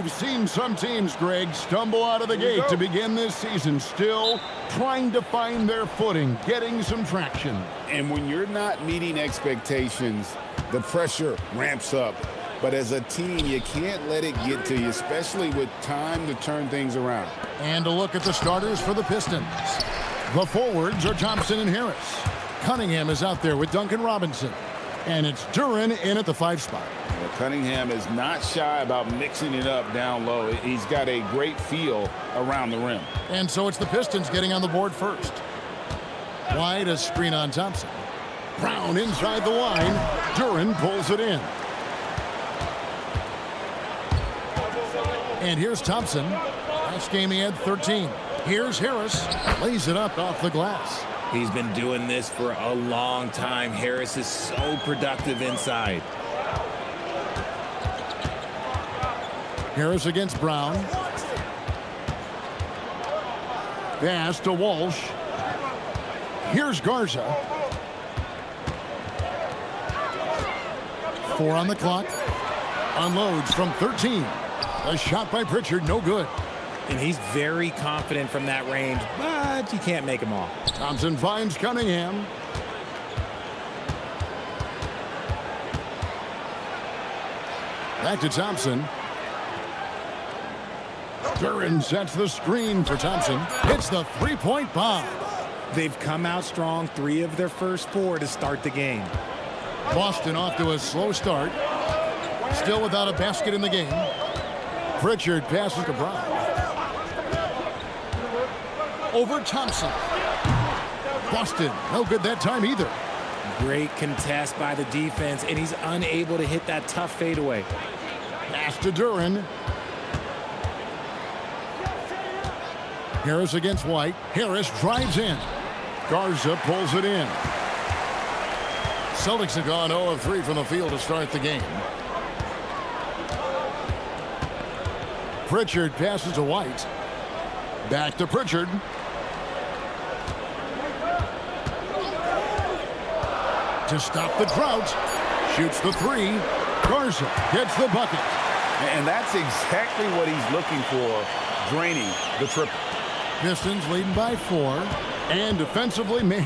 We've seen some teams, Greg, stumble out of the gate to begin this season, still trying to find their footing, getting some traction. And when you're not meeting expectations, the pressure ramps up. But as a team, you can't let it get to you, especially with time to turn things around. And a look at the starters for the Pistons. The forwards are Thompson and Harris. Cunningham is out there with Duncan Robinson. And it's Duren in at the 5 spot. Well, Cunningham is not shy about mixing it up down low. He's got a great feel around the rim. And so it's the Pistons getting on the board first. Wide, a screen on Thompson. Brown inside the line. Duren pulls it in. And here's Thompson. Last game he had 13. Here's Harris. Lays it up off the glass. He's been doing this for a long time. Harris is so productive inside. Harris against Brown. Pass to Walsh. Here's Garza. 4 on the clock. Unloads from 13. A shot by Pritchard, no good. And he's very confident from that range, but you can't make him all. Thompson finds Cunningham. Back to Thompson. Duren sets the screen for Thompson. Hits the three-point bomb. They've come out strong, 3 of their first 4 to start the game. Boston off to a slow start. Still without a basket in the game. Pritchard passes to Brown. Over Thompson. Boston, no good that time either. Great contest by the defense, and he's unable to hit that tough fadeaway. Pass to Duren. Harris against White. Harris drives in. Garza pulls it in. Celtics have gone 0 of 3 from the field to start the game. Pritchard passes to White. Back to Pritchard. To stop the drought. Shoots the 3. Garza gets the bucket. And that's exactly what he's looking for, draining the triple. Pistons leading by 4. And defensively, man,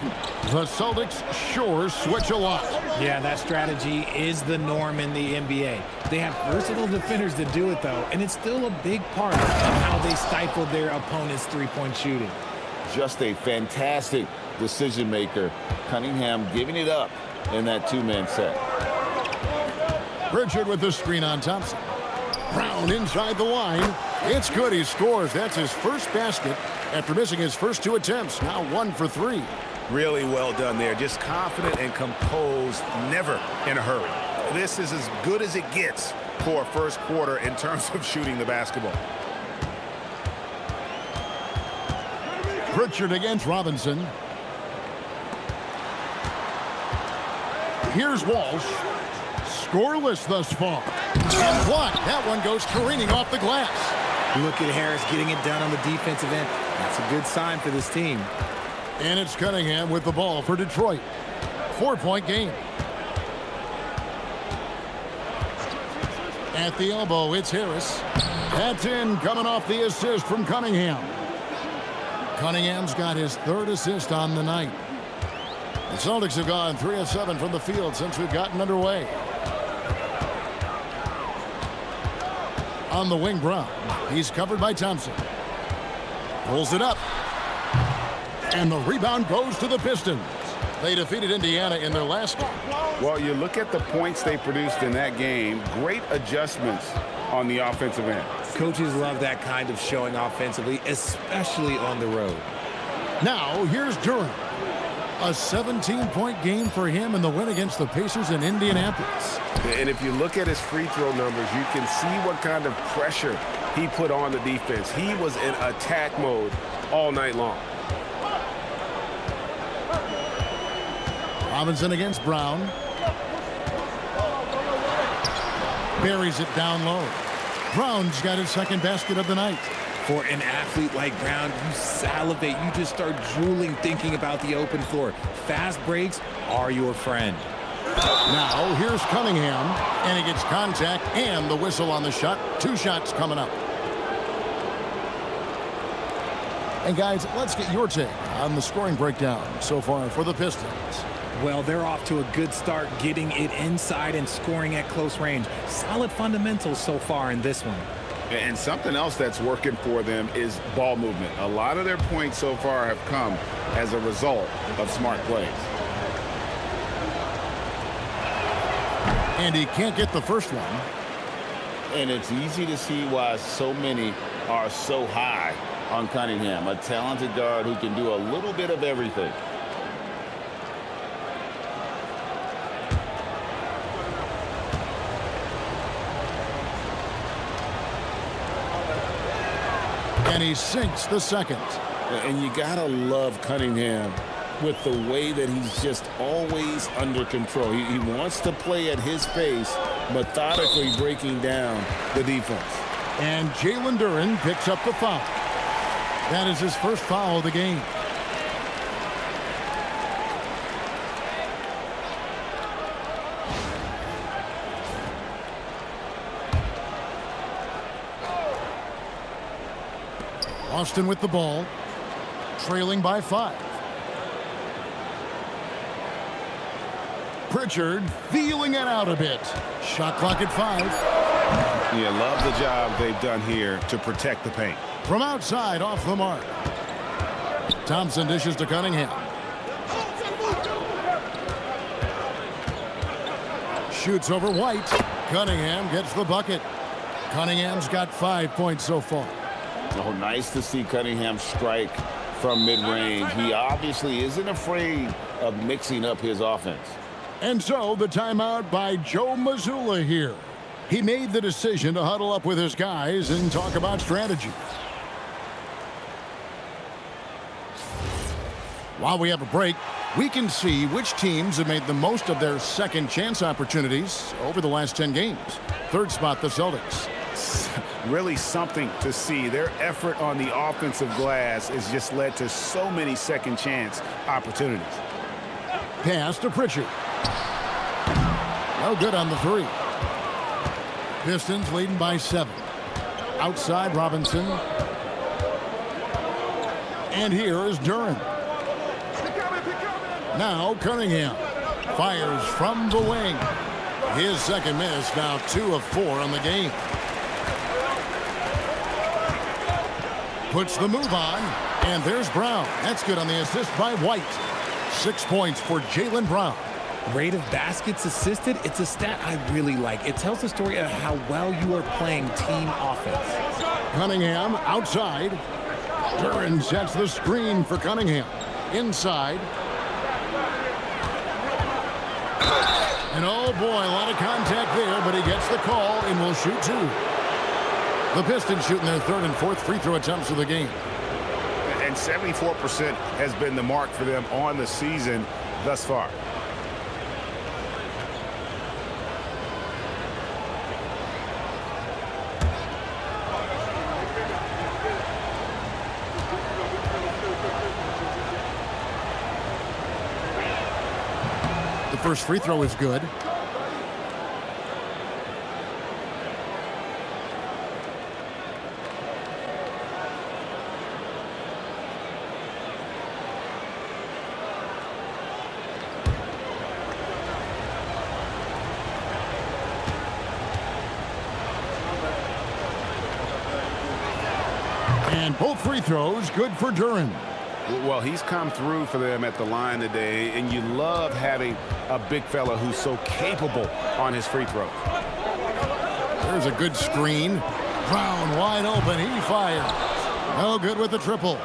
the Celtics sure switch a lot. Yeah, that strategy is the norm in the NBA. They have versatile defenders to do it, though, and it's still a big part of how they stifled their opponent's three-point shooting. Just a fantastic decision maker. Cunningham giving it up in that 2-man set. Pritchard with the screen on Thompson. Brown inside the line. It's good. He scores. That's his first basket after missing his first 2 attempts. Now 1 for 3. Really well done there. Just confident and composed, never in a hurry. This is as good as it gets for a first quarter in terms of shooting the basketball. Pritchard against Robinson. Here's Walsh. Scoreless thus far. And blocked. That one goes careening off the glass. Look at Harris getting it done on the defensive end. That's a good sign for this team. And it's Cunningham with the ball for Detroit. 4-point game. At the elbow, it's Harris. That's in, coming off the assist from Cunningham. Cunningham's got his 3rd assist on the night. The Celtics have gone 3 of 7 from the field since we've gotten underway. On the wing, Brown. He's covered by Thompson. Pulls it up. And the rebound goes to the Pistons. They defeated Indiana in their last game. Well, you look at the points they produced in that game. Great adjustments on the offensive end. Coaches love that kind of showing offensively, especially on the road. Now, here's Duren. A 17-point game for him in the win against the Pacers in Indianapolis. And if you look at his free throw numbers, you can see what kind of pressure he put on the defense. He was in attack mode all night long. Robinson against Brown. Buries it down low. Brown's got his 2nd basket of the night. For an athlete like Brown, you salivate. You just start drooling thinking about the open floor. Fast breaks are your friend. Now, here's Cunningham, and he gets contact and the whistle on the shot. 2 shots coming up. And, guys, let's get your take on the scoring breakdown so far for the Pistons. Well, they're off to a good start getting it inside and scoring at close range. Solid fundamentals so far in this one. And something else that's working for them is ball movement. A lot of their points so far have come as a result of smart plays. And he can't get the first one. And it's easy to see why so many are so high on Cunningham, a talented guard who can do a little bit of everything. And he sinks the second. And you gotta love Cunningham with the way that he's just always under control. He wants to play at his pace, methodically breaking down the defense. And Jalen Duren picks up the foul. That is his first foul of the game. Boston with the ball, trailing by 5. Pritchard feeling it out a bit. Shot clock at 5. Yeah, love the job they've done here to protect the paint. From outside, off the mark. Thompson dishes to Cunningham. Shoots over White. Cunningham gets the bucket. Cunningham's got 5 points so far. Oh, nice to see Cunningham strike from mid-range. He obviously isn't afraid of mixing up his offense. And so the timeout by Joe Mazzulla here. He made the decision to huddle up with his guys and talk about strategy. While we have a break, we can see which teams have made the most of their second chance opportunities over the last 10 games. Third spot, the Celtics. Really something to see. Their effort on the offensive glass has just led to so many second chance opportunities. Pass to Pritchard. No good on the 3. Pistons leading by 7. Outside Robinson. And here is Duren. Now Cunningham fires from the wing. His second miss, now 2 of 4 on the game. Puts the move on, and there's Brown. That's good on the assist by White. 6 points for Jaylen Brown. Rate of baskets assisted, it's a stat I really like. It tells the story of how well you are playing team offense. Cunningham outside. Duren sets the screen for Cunningham. Inside. And oh boy, a lot of contact there, but he gets the call and will shoot 2. The Pistons shooting their 3rd and 4th free throw attempts of the game. And 74% has been the mark for them on the season thus far. The first free throw is good. And both free throws good for Duren. Well, he's come through for them at the line today, and you love having a big fella who's so capable on his free throw. There's a good screen. Brown wide open. He fires. No good with the triple.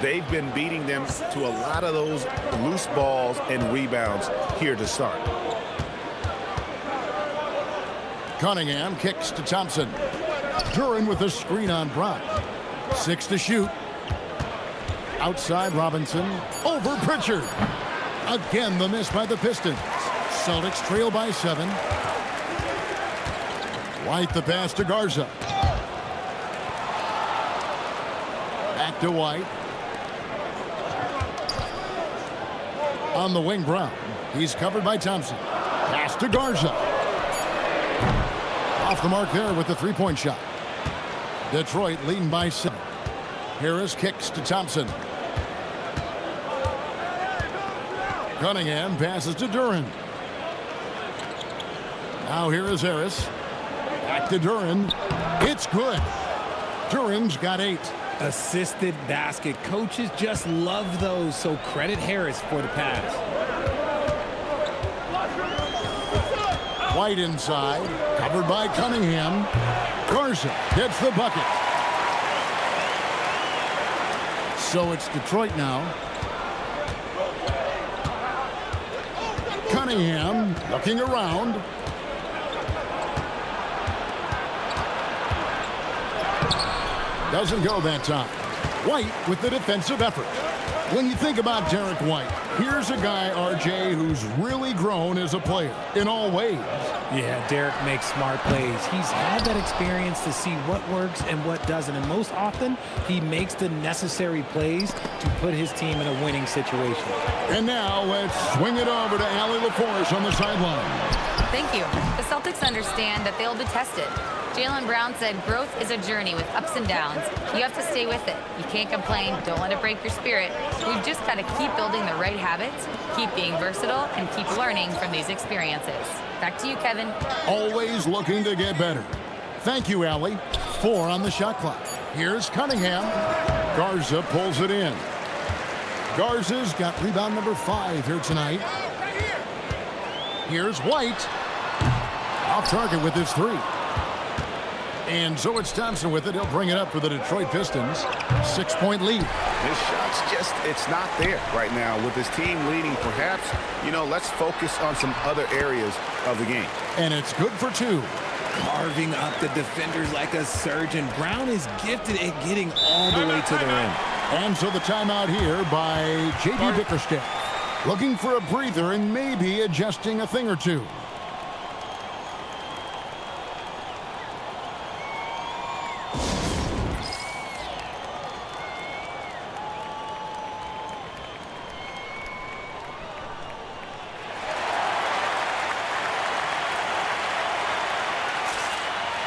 They've been beating them to a lot of those loose balls and rebounds here to start. Cunningham kicks to Thompson. Duren with a screen on Brown. 6 to shoot. Outside Robinson. Over Pritchard. Again the miss by the Pistons. Celtics trail by 7. White the pass to Garza. Back to White. On the wing, Brown. He's covered by Thompson. Pass to Garza. Off the mark there with the three-point shot. Detroit leading by 7. Harris kicks to Thompson. Cunningham passes to Duran. Now here is Harris. Back to Duran. It's good. Duran's got 8. Assisted basket. Coaches just love those, so credit Harris for the pass. White inside. Covered by Cunningham. Garza gets the bucket. So it's Detroit now. Cunningham looking around. Doesn't go that time. White with the defensive effort. When you think about Derek White, here's a guy, RJ, who's really grown as a player in all ways. Yeah, Derek makes smart plays. He's had that experience to see what works and what doesn't. And most often, he makes the necessary plays to put his team in a winning situation. And now let's swing it over to Allie LaForce on the sideline. Thank you. The Celtics understand that they'll be tested. Jaylen Brown said growth is a journey with ups and downs. You have to stay with it. You can't complain. Don't let it break your spirit. We've just got to keep building the right habits, keep being versatile, and keep learning from these experiences. Back to you, Kevin. Always looking to get better. Thank you, Allie. 4 on the shot clock. Here's Cunningham. Garza pulls it in. Garza's got rebound number 5 here tonight. Here's White. Off target with his 3. And so it's Thompson with it. He'll bring it up for the Detroit Pistons. 6-point lead. His shot's just, it's not there right now. With his team leading, perhaps, let's focus on some other areas of the game. And it's good for 2. Carving up the defenders like a surgeon. Brown is gifted at getting all the way to the rim. And so the timeout here by J.D. Bickerstaff. Looking for a breather and maybe adjusting a thing or two.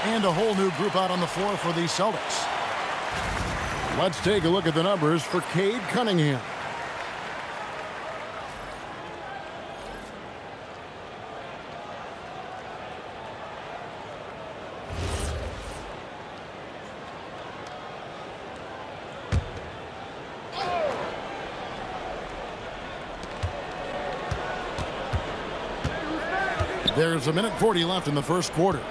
And a whole new group out on the floor for the Celtics. Let's take a look at the numbers for Cade Cunningham. There's a minute 40 left in the first quarter.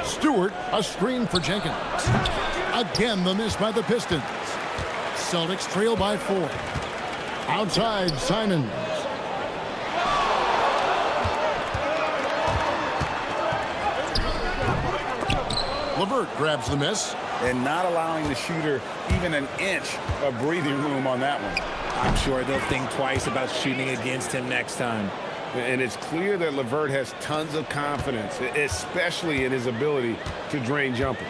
Stewart, a screen for Jenkins. Again, the miss by the Pistons. Celtics trail by 4. Outside, Simons. LeVert grabs the miss. And not allowing the shooter even an inch of breathing room on that one. I'm sure they'll think twice about shooting against him next time. And it's clear that LeVert has tons of confidence, especially in his ability to drain jumpers.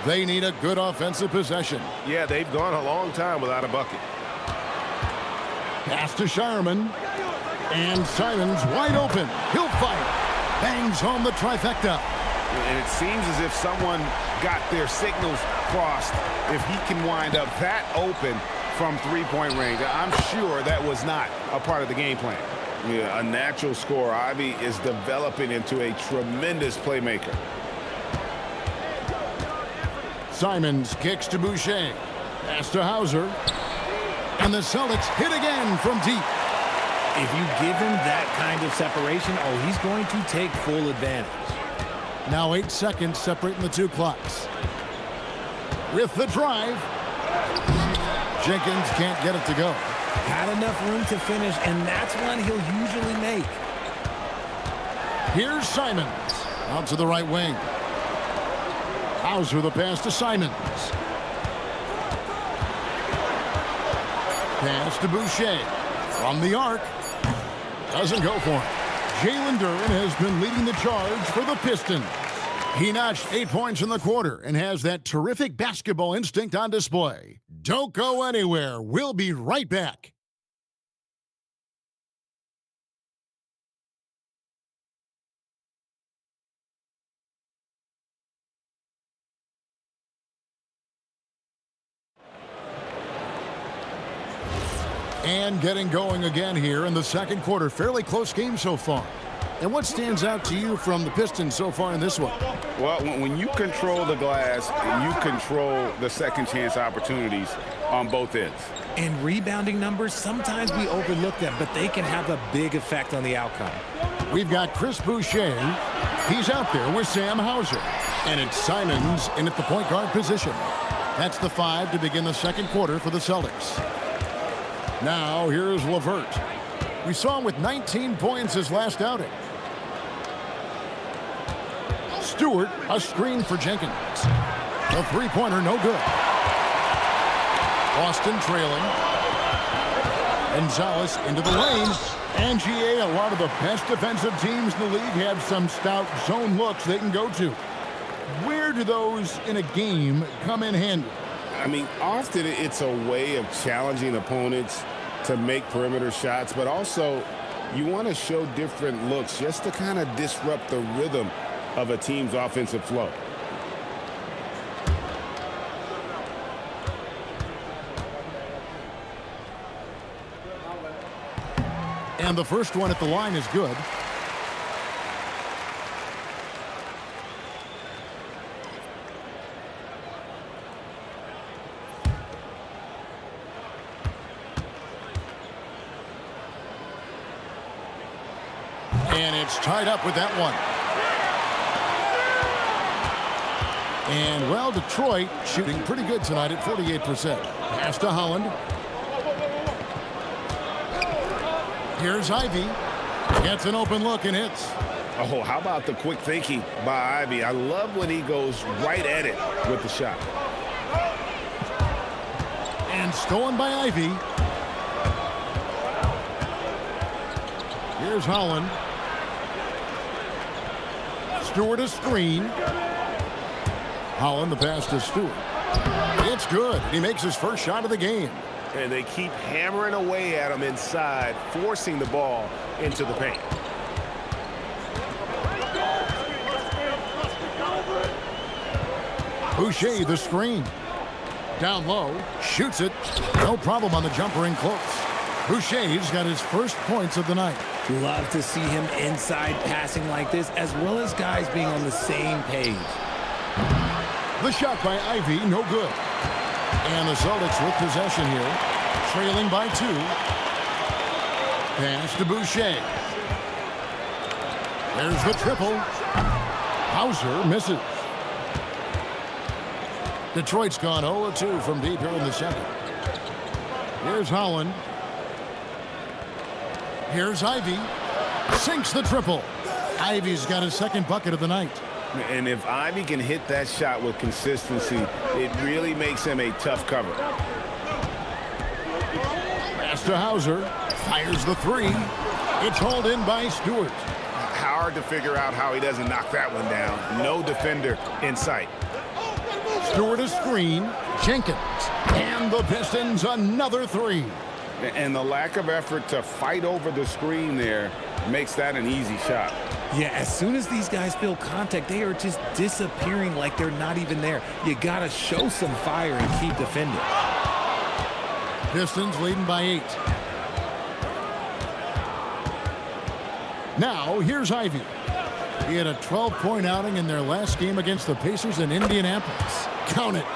They need a good offensive possession. Yeah, they've gone a long time without a bucket. Pass to Shireman. And Simons wide open. He'll fire. Bangs home the trifecta. And it seems as if someone got their signals crossed. If he can wind up that open from three-point range, I'm sure that was not a part of the game plan. Yeah, a natural scorer. Ivy is developing into a tremendous playmaker. Simons kicks to Boucher. Pass to Hauser. And the Celtics hit again from deep. If you give him that kind of separation, he's going to take full advantage. Now 8 seconds separating the 2 clocks. With the drive. Jenkins can't get it to go. Had enough room to finish, and that's one he'll usually make. Here's Simons. Out to the right wing. Hauser the pass to Simons. Pass to Boucher. From the arc. Doesn't go for it. Jalen Duren has been leading the charge for the Pistons. He notched 8 points in the quarter and has that terrific basketball instinct on display. Don't go anywhere. We'll be right back. And getting going again here in the second quarter. Fairly close game so far. And what stands out to you from the Pistons so far in this one? Well, when you control the glass, you control the second chance opportunities on both ends. And rebounding numbers, sometimes we overlook them, but they can have a big effect on the outcome. We've got Chris Boucher. He's out there with Sam Hauser. And it's Simons in at the point guard position. That's the 5 to begin the second quarter for the Celtics. Now here's LeVert. We saw him with 19 points his last outing. Stewart, a screen for Jenkins. The three-pointer, no good. Boston trailing. Gonzalez into the lane. And GA, a lot of the best defensive teams in the league have some stout zone looks they can go to. Where do those in a game come in handy? I mean, often it's a way of challenging opponents to make perimeter shots, but also you want to show different looks just to kind of disrupt the rhythm of a team's offensive flow. And the first one at the line is good. And it's tied up with that one. And, well, Detroit shooting pretty good tonight at 48%. Pass to Holland. Here's Ivy. Gets an open look and hits. Oh, how about the quick thinking by Ivy? I love when he goes right at it with the shot. And stolen by Ivy. Here's Holland. Stewart a screen. Holland the pass to Stewart. It's good. He makes his first shot of the game. And they keep hammering away at him inside, forcing the ball into the paint. Boucher the screen. Down low. Shoots it. No problem on the jumper in close. Boucher's got his first points of the night. Love to see him inside passing like this, as well as guys being on the same page. The shot by Ivy, no good. And the Celtics with possession here, trailing by 2. Pass to Boucher. There's the triple. Hauser misses. Detroit's gone 0-2 from deep here in the second. Here's Holland. Here's Ivy. Sinks the triple. Ivy's got his second bucket of the night. And if Ivy can hit that shot with consistency, it really makes him a tough cover. Pass to Hauser. Fires the 3. It's hauled in by Stewart. Hard to figure out how he doesn't knock that one down. No defender in sight. Stewart a screen. Jenkins. And the Pistons another 3. And the lack of effort to fight over the screen there makes that an easy shot. Yeah, as soon as these guys feel contact, they are just disappearing like they're not even there. You got to show some fire and keep defending. Pistons leading by 8. Now, here's Ivy. He had a 12-point outing in their last game against the Pacers in Indianapolis. Count it.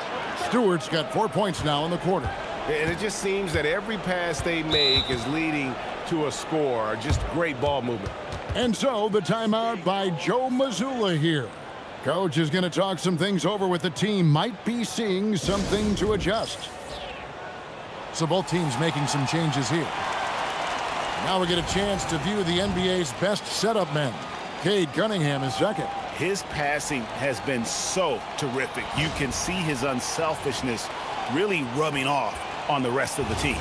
Stewart's got 4 points now in the quarter. And it just seems that every pass they make is leading to a score. Just great ball movement. And so the timeout by Joe Mazzulla here. Coach is going to talk some things over with the team. Might be seeing something to adjust. So both teams making some changes here. Now we get a chance to view the NBA's best setup men. Cade Cunningham is second. His passing has been so terrific. You can see his unselfishness really rubbing off on the rest of the team.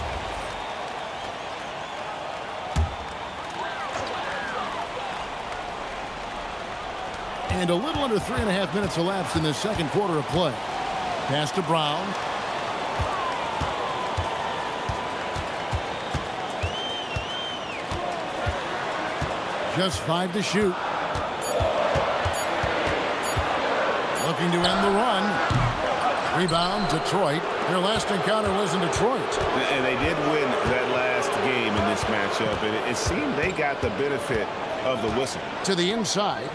And a little under 3.5 minutes elapsed in this second quarter of play. Pass to Brown. Just 5 to shoot. Looking to end the run. Rebound, Detroit. Their last encounter was in Detroit. And they did win that last game in this matchup. And it seemed they got the benefit of the whistle. To the inside.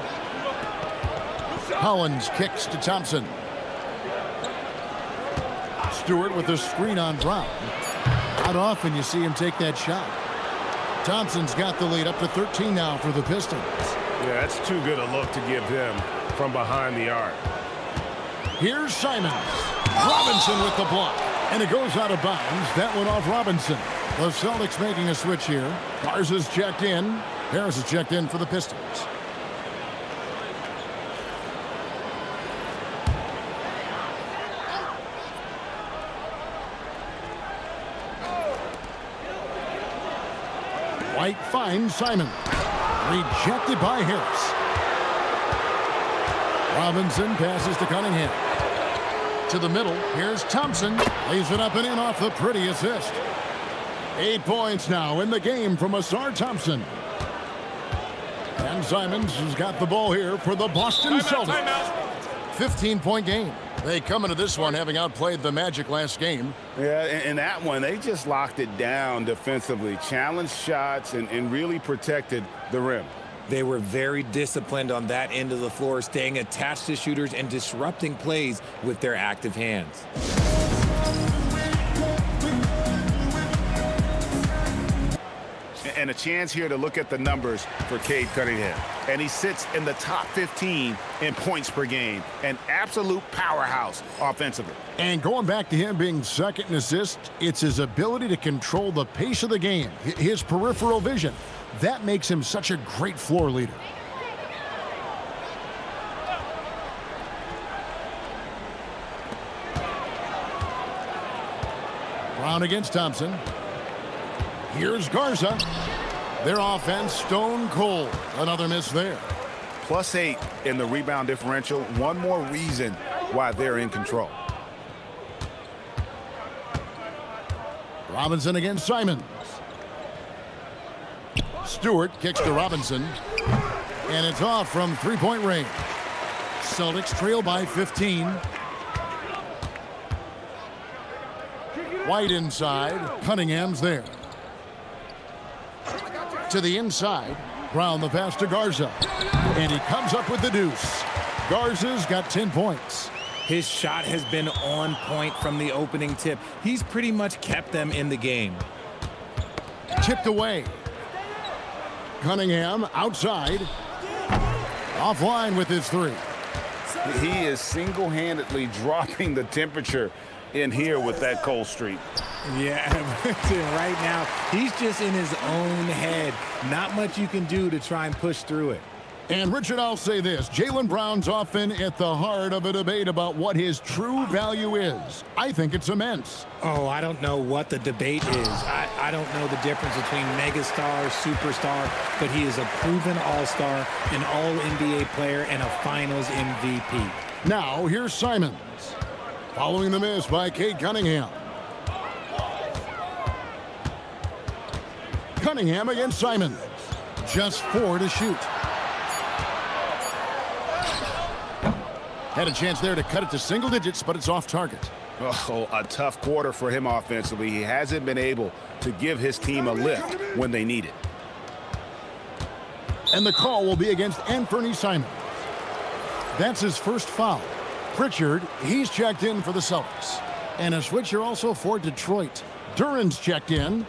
Collins kicks to Thompson. Stewart with the screen on Brown. Not often you see him take that shot. Thompson's got the lead up to 13 now for the Pistons. Yeah, that's too good a look to give him from behind the arc. Here's Simons. Robinson with the block. And it goes out of bounds. That went off Robinson. The Celtics making a switch here. Garza's checked in. Harris is checked in for the Pistons. White finds Simon. Rejected by Harris. Robinson passes to Cunningham. To the middle. Here's Thompson. Lays it up and in off the pretty assist. 8 points now in the game from Asar Thompson. And Simons has got the ball here for the Boston Celtics. 15-point game. They come into this one having outplayed the Magic last game. Yeah, in that one, they just locked it down defensively, challenged shots, and really protected the rim. They were very disciplined on that end of the floor, staying attached to shooters and disrupting plays with their active hands. And a chance here to look at the numbers for Cade Cunningham. And he sits in the top 15 in points per game. An absolute powerhouse offensively. And going back to him being second in assists, it's his ability to control the pace of the game, his peripheral vision. That makes him such a great floor leader. Brown against Thompson. Here's Garza. Their offense stone cold. Another miss there. +8 in the rebound differential. One more reason why they're in control. Robinson against Simons. Stewart kicks to Robinson. And it's off from three-point range. Celtics trail by 15. White inside. Cunningham's there. To the inside. Brown the pass to Garza. And he comes up with the deuce. Garza's got 10 points. His shot has been on point from the opening tip. He's pretty much kept them in the game. Tipped away. Cunningham outside. Offline with his three. He is single-handedly dropping the temperature in here with that cold streak. Yeah, right now, he's just in his own head. Not much you can do to try and push through it. And, Richard, I'll say this. Jaylen Brown's often at the heart of a debate about what his true value is. I think it's immense. Oh, I don't know what the debate is. I don't know the difference between megastar, superstar, but he is a proven all-star, an all-NBA player, and a finals MVP. Now, here's Simons. Following the miss by Cade Cunningham. Cunningham against Simons. Just 4 to shoot. Had a chance there to cut it to single digits, but it's off target. Oh, a tough quarter for him offensively. He hasn't been able to give his team a lift when they need it. And the call will be against Anthony Simons. That's his first foul. Pritchard, he's checked in for the Celtics. And a switch here also for Detroit. Duran's checked in.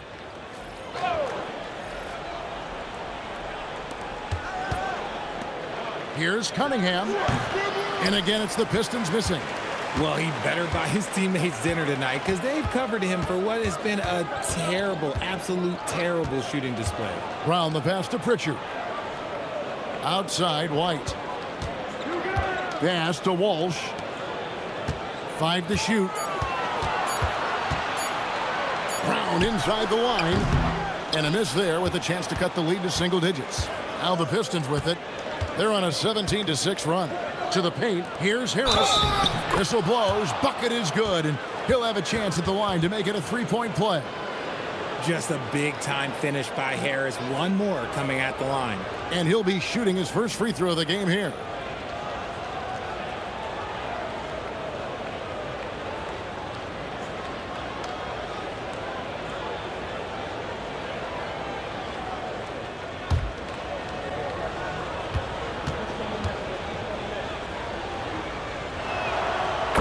Here's Cunningham. And again, it's the Pistons missing. Well, he better buy his teammates dinner tonight because they've covered him for what has been a terrible, absolute terrible shooting display. Brown the pass to Pritchard. Outside, White. Pass to Walsh. 5 to shoot. Brown inside the line. And a miss there with a chance to cut the lead to single digits. Now the Pistons with it. They're on a 17-6 run. To the paint, here's Harris. Whistle blows, bucket is good, and he'll have a chance at the line to make it a three-point play. Just a big-time finish by Harris. One more coming at the line. And he'll be shooting his first free throw of the game here.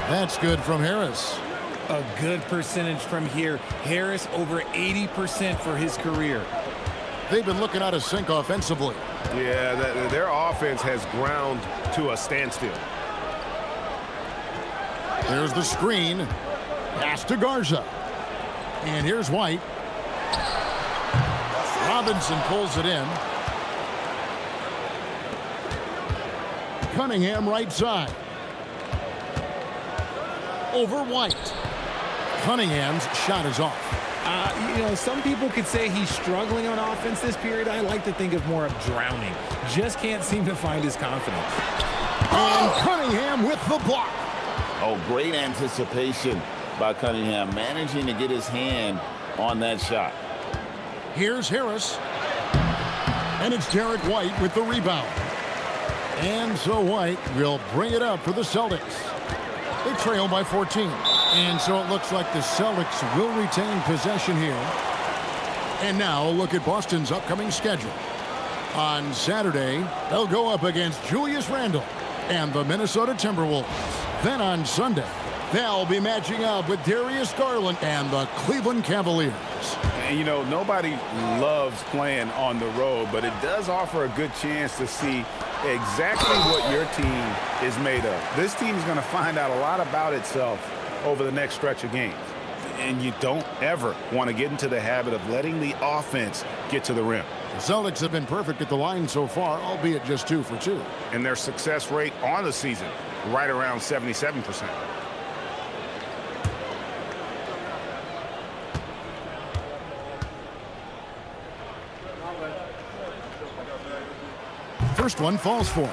That's good from Harris. A good percentage from here. Harris over 80% for his career. They've been looking out of sync offensively. Yeah, their offense has ground to a standstill. There's the screen. Pass to Garza. And here's White. Robinson pulls it in. Cunningham right side. Over White. Cunningham's shot is off. Some people could say he's struggling on offense this period. I like to think of more of drowning. Just can't seem to find his confidence. And Cunningham with the block. Oh, great anticipation by Cunningham, managing to get his hand on that shot. Here's Harris. And it's Derek White with the rebound. And so White will bring it up for the Celtics. They trail by 14. And so it looks like the Celtics will retain possession here. And now look at Boston's upcoming schedule. On Saturday, they'll go up against Julius Randle and the Minnesota Timberwolves. Then on Sunday, they'll be matching up with Darius Garland and the Cleveland Cavaliers. And, nobody loves playing on the road, but it does offer a good chance to see exactly what your team is made of. This team is going to find out a lot about itself over the next stretch of games. And you don't ever want to get into the habit of letting the offense get to the rim. The Celtics have been perfect at the line so far, albeit just 2 for 2. And their success rate on the season, right around 77%. First one falls for him.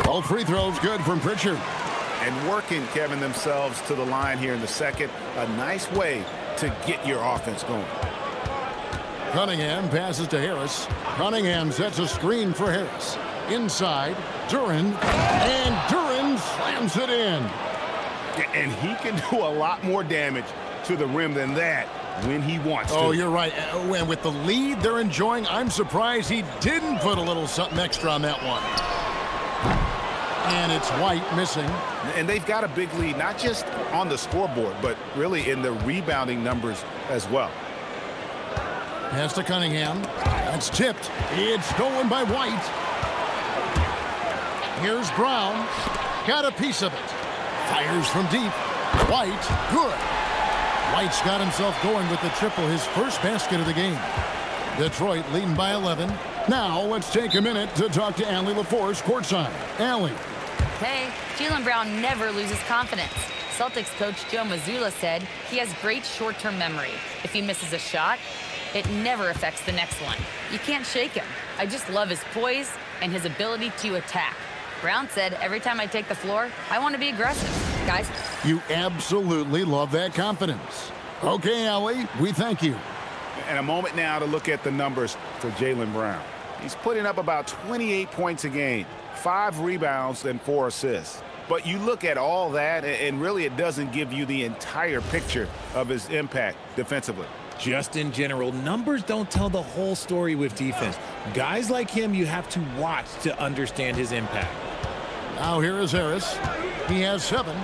All free throws good from Pritchard. And working, Kevin, themselves to the line here in the second. A nice way to get your offense going. Cunningham passes to Harris. Cunningham sets a screen for Harris. Inside, Duren. And Duren slams it in. And he can do a lot more damage to the rim than that when he wants to. Oh, you're right. And with the lead they're enjoying, I'm surprised he didn't put a little something extra on that one. And it's White missing. And they've got a big lead, not just on the scoreboard, but really in the rebounding numbers as well. Pass to Cunningham. That's tipped. It's stolen by White. Here's Brown. Got a piece of it. Fires from deep. White, good. White's got himself going with the triple, his first basket of the game. Detroit leading by 11. Now let's take a minute to talk to Allie LaForce courtside. Allie. Hey, Jaylen Brown never loses confidence. Celtics coach Joe Mazzulla said he has great short-term memory. If he misses a shot, it never affects the next one. You can't shake him. I just love his poise and his ability to attack. Brown said, every time I take the floor, I want to be aggressive. Guys. You absolutely love that confidence. Okay, Allie, we thank you. And a moment now to look at the numbers for Jaylen Brown. He's putting up about 28 points a game, 5 rebounds and 4 assists. But you look at all that, and really it doesn't give you the entire picture of his impact defensively. Just in general, numbers don't tell the whole story with defense. Guys like him, you have to watch to understand his impact. Now here is Harris. He has 7.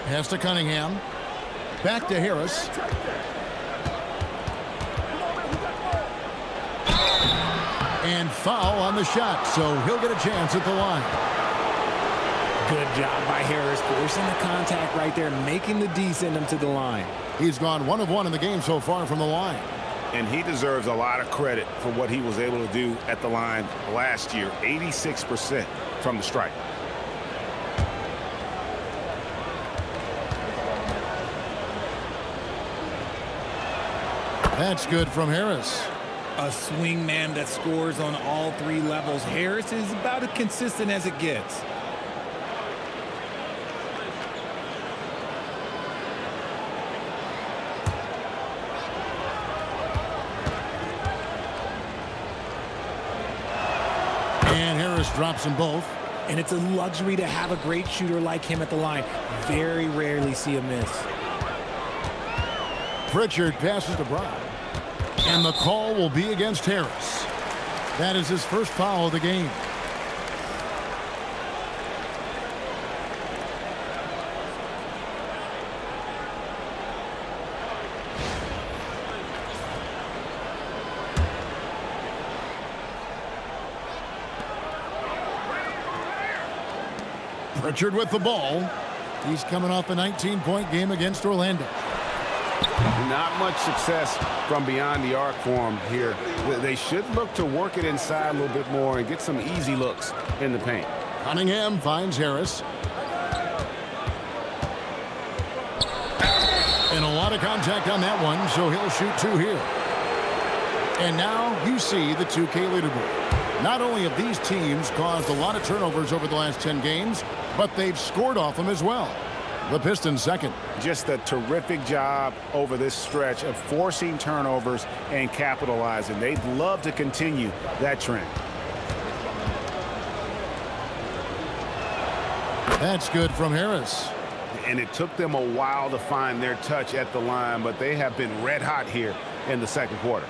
Pass to Cunningham. Back to Harris. And foul on the shot, so he'll get a chance at the line. Good job by Harris, forcing the contact right there, making the D send him to the line. He's gone 1 of 1 in the game so far from the line. And he deserves a lot of credit for what he was able to do at the line last year, 86% from the stripe. That's good from Harris. A swing man that scores on all 3 levels. Harris is about as consistent as it gets. And Harris drops them both. And it's a luxury to have a great shooter like him at the line. Very rarely see a miss. Pritchard passes to Brown. And the call will be against Harris. That is his first foul of the game. Pritchard with the ball. He's coming off a 19-point game against Orlando. Not much success from beyond the arc for him here. They should look to work it inside a little bit more and get some easy looks in the paint. Cunningham finds Harris. And a lot of contact on that one, so he'll shoot two here. And now you see the 2K leaderboard. Not only have these teams caused a lot of turnovers over the last 10 games, but they've scored off them as well. The Pistons second. Just a terrific job over this stretch of forcing turnovers and capitalizing. They'd love to continue that trend. That's good from Harris. And it took them a while to find their touch at the line, but they have been red hot here in the second quarter.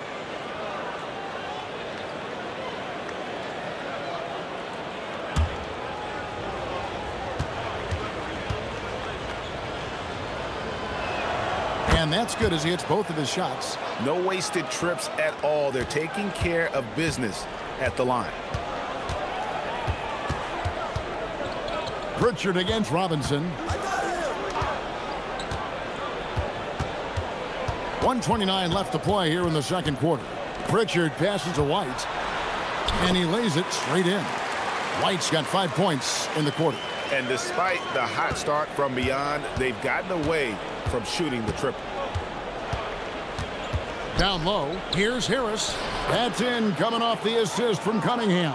And that's good as he hits both of his shots. No wasted trips at all. They're taking care of business at the line. Pritchard against Robinson. 1:29 left to play here in the second quarter. Pritchard passes to White, and he lays it straight in. White's got 5 points in the quarter. And despite the hot start from beyond, they've gotten away from shooting the triple. Down low, here's Harris. That's in, coming off the assist from Cunningham.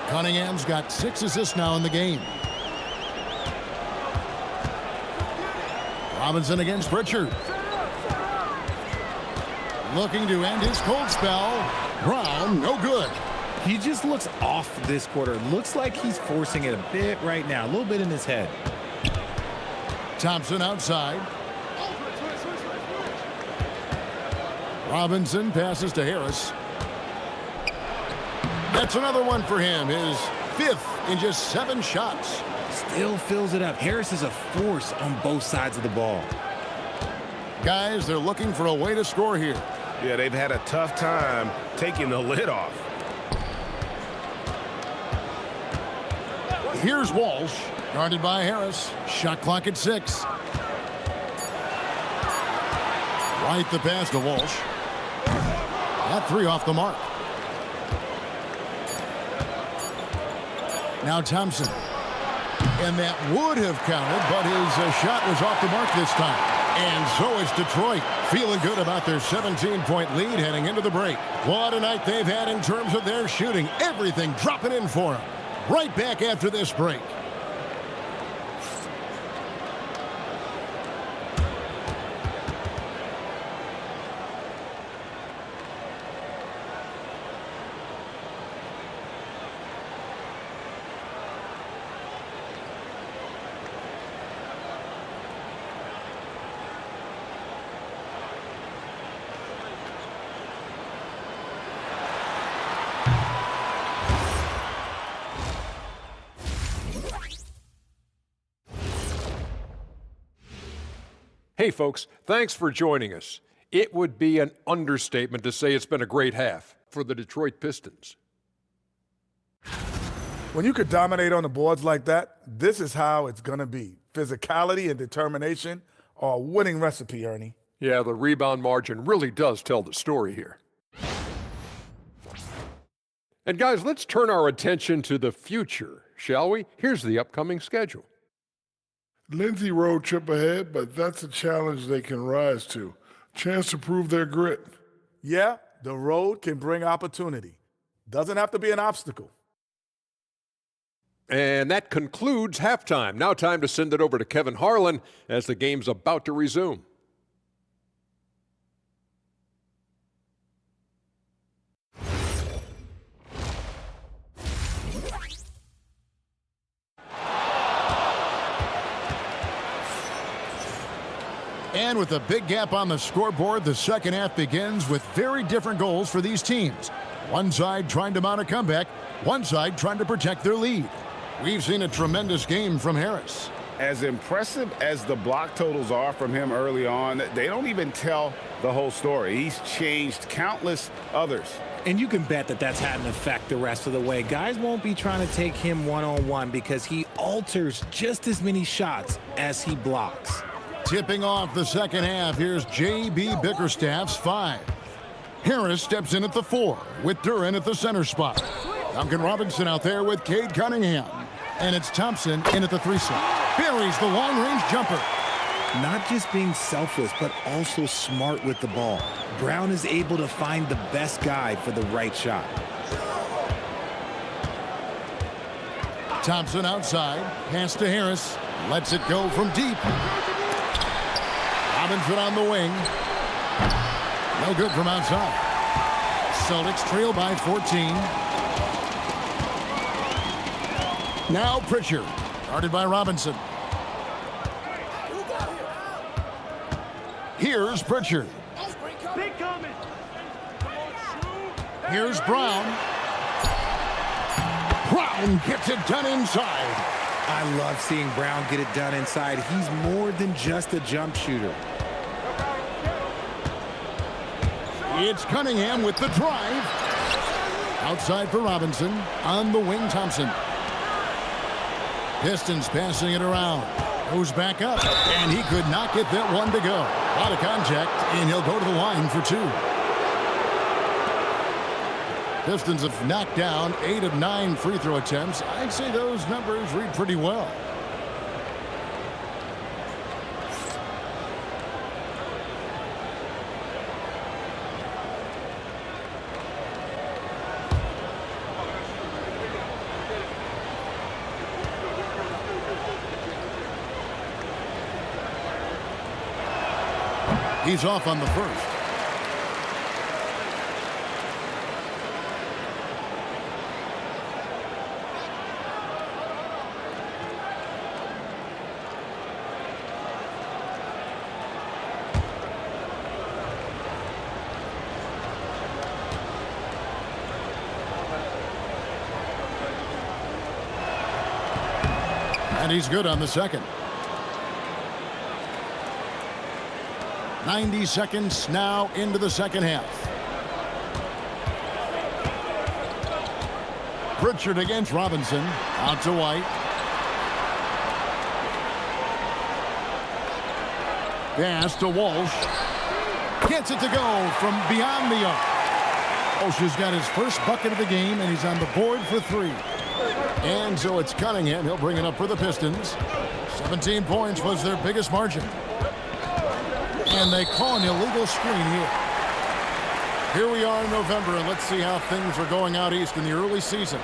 Cunningham's got 6 assists now in the game. Robinson against Pritchard. Looking to end his cold spell. Brown, no good. He just looks off this quarter. Looks like he's forcing it a bit right now. A little bit in his head. Thompson outside. Robinson passes to Harris. That's another one for him. His 5th in just 7 shots. Still fills it up. Harris is a force on both sides of the ball. Guys, they're looking for a way to score here. Yeah, they've had a tough time taking the lid off. Here's Walsh, guarded by Harris. Shot clock at 6. Right the pass to Walsh. That 3 off the mark. Now Thompson. And that would have counted, but his shot was off the mark this time. And so is Detroit, feeling good about their 17-point lead heading into the break. What a night they've had in terms of their shooting. Everything dropping in for them. Right back after this break. Hey, folks, thanks for joining us. It would be an understatement to say it's been a great half for the Detroit Pistons. When you could dominate on the boards like that, this is how it's going to be. Physicality and determination are a winning recipe, Ernie. Yeah, the rebound margin really does tell the story here. And guys, let's turn our attention to the future, shall we? Here's the upcoming schedule. Lindsey road trip ahead, but that's a challenge they can rise to. Chance to prove their grit. Yeah, the road can bring opportunity. Doesn't have to be an obstacle. And that concludes halftime. Now time to send it over to Kevin Harlan as the game's about to resume. And with a big gap on the scoreboard, the second half begins with very different goals for these teams. One side trying to mount a comeback, one side trying to protect their lead. We've seen a tremendous game from Harris. As impressive as the block totals are from him early on, they don't even tell the whole story. He's changed countless others. And you can bet that that's had an effect the rest of the way. Guys won't be trying to take him one-on-one because he alters just as many shots as he blocks. Tipping off the second half, here's J.B. Bickerstaff's 5. Harris steps in at the 4 with Duran at the center spot. Duncan Robinson out there with Cade Cunningham. And it's Thompson in at the 3 slot. Buries the long-range jumper. Not just being selfless, but also smart with the ball. Brown is able to find the best guy for the right shot. Thompson outside. Pass to Harris. Lets it go from deep. Robinson on the wing. No good from outside. Celtics trail by 14. Now Pritchard. Guarded by Robinson. Here's Pritchard. Here's Brown. Brown gets it done inside. I love seeing Brown get it done inside. He's more than just a jump shooter. It's Cunningham with the drive. Outside for Robinson. On the wing, Thompson. Pistons passing it around. Goes back up, and he could not get that one to go. Out of contact, and he'll go to the line for 2. Pistons have knocked down 8 of 9 free throw attempts. I'd say those numbers read pretty well. He's off on the first. And he's good on the second. 90 seconds now into the second half. Pritchard against Robinson. Out to White. Pass to Walsh. Gets it to go from beyond the arc. Walsh has got his first bucket of the game, and he's on the board for 3. And so it's Cunningham. He'll bring it up for the Pistons. 17 points was their biggest margin. And they call an illegal screen here. Here we are in November, and let's see how things are going out east in the early season.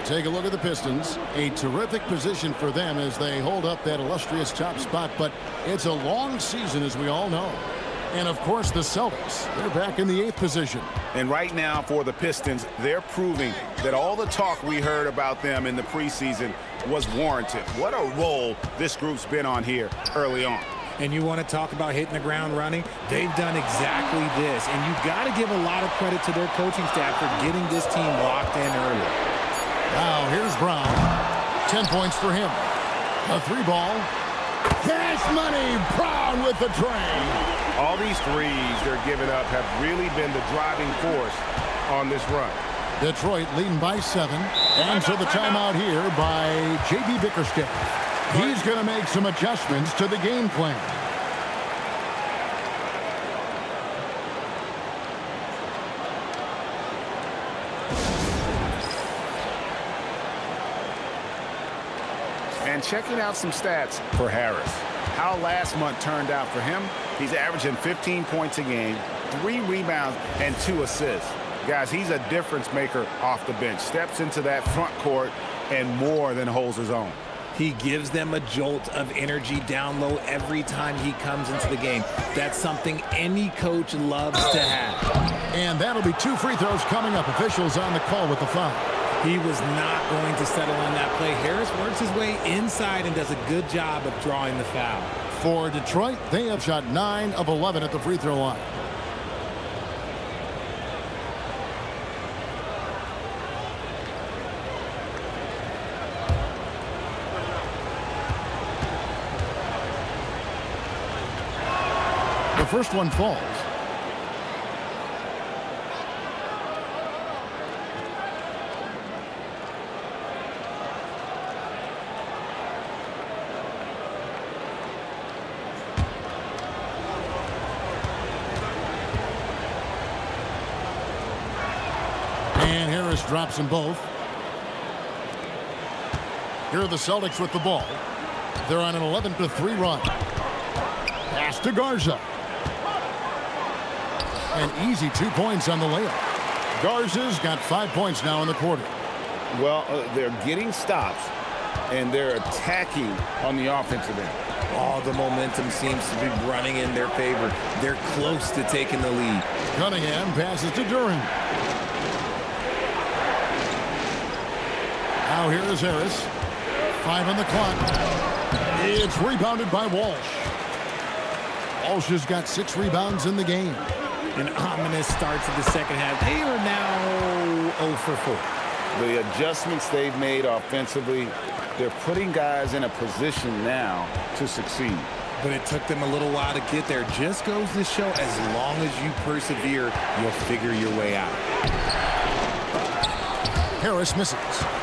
Take a look at the Pistons. A terrific position for them as they hold up that illustrious top spot, but it's a long season, as we all know. And, of course, the Celtics. They're back in the 8th position. And right now for the Pistons, they're proving that all the talk we heard about them in the preseason was warranted. What a role this group's been on here early on. And you want to talk about hitting the ground running? They've done exactly this. And you've got to give a lot of credit to their coaching staff for getting this team locked in early. Now here's Brown. 10 points for him. A 3-ball. Cash money. Brown with the train. All these threes they're giving up have really been the driving force on this run. Detroit leading by 7. And so the timeout here by J.B. Bickerstaff. He's going to make some adjustments to the game plan. And checking out some stats for Harris. How last month turned out for him, he's averaging 15 points a game, 3 rebounds, and 2 assists. Guys, he's a difference maker off the bench. Steps into that front court and more than holds his own. He gives them a jolt of energy down low every time he comes into the game. That's something any coach loves to have. And that'll be 2 free throws coming up. Officials on the call with the foul. He was not going to settle on that play. Harris works his way inside and does a good job of drawing the foul. For Detroit, they have shot 9 of 11 at the free throw line. The first one falls. And Harris drops them both. Here are the Celtics with the ball. They're on an 11-3 run. Pass to Garza. An easy 2 points on the layup. Garza's got 5 points now in the quarter. Well, they're getting stops, and they're attacking on the offensive end. All the momentum seems to be running in their favor. They're close to taking the lead. Cunningham passes to Duran. Now here is Harris. 5 on the clock. It's rebounded by Walsh. Walsh has got 6 rebounds in the game. An ominous start to the second half. They are now 0 for 4. The adjustments they've made offensively, they're putting guys in a position now to succeed. But it took them a little while to get there. Just goes to show, as long as you persevere, you'll figure your way out. Harris misses.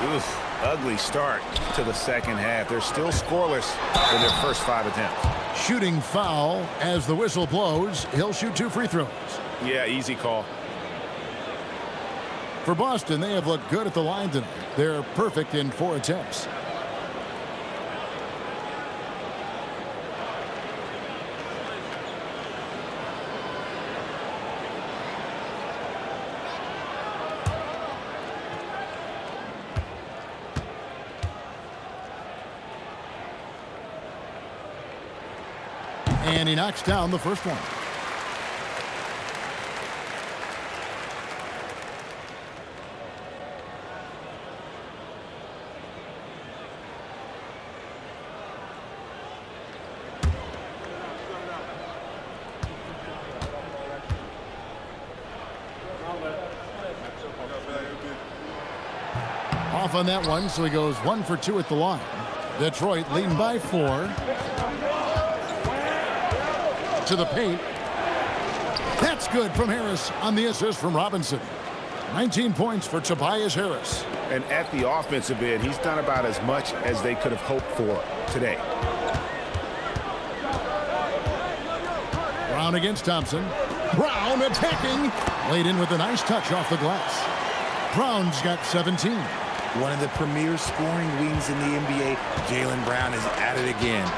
Oof, ugly start to the second half. They're still scoreless in their first 5 attempts. Shooting foul as the whistle blows. He'll shoot 2 free throws. Yeah, easy call. For Boston, they have looked good at the line tonight. They're perfect in 4 attempts. And he knocks down the first one. Off on that one, so he goes 1 for 2 at the line. Detroit leading by 4. To the paint. That's good from Harris on the assist from Robinson. 19 points for Tobias Harris. And at the offensive end, he's done about as much as they could have hoped for today. Brown against Thompson. Brown attacking. Laid in with a nice touch off the glass. Brown's got 17. One of the premier scoring wings in the NBA, Jaylen Brown is at it again.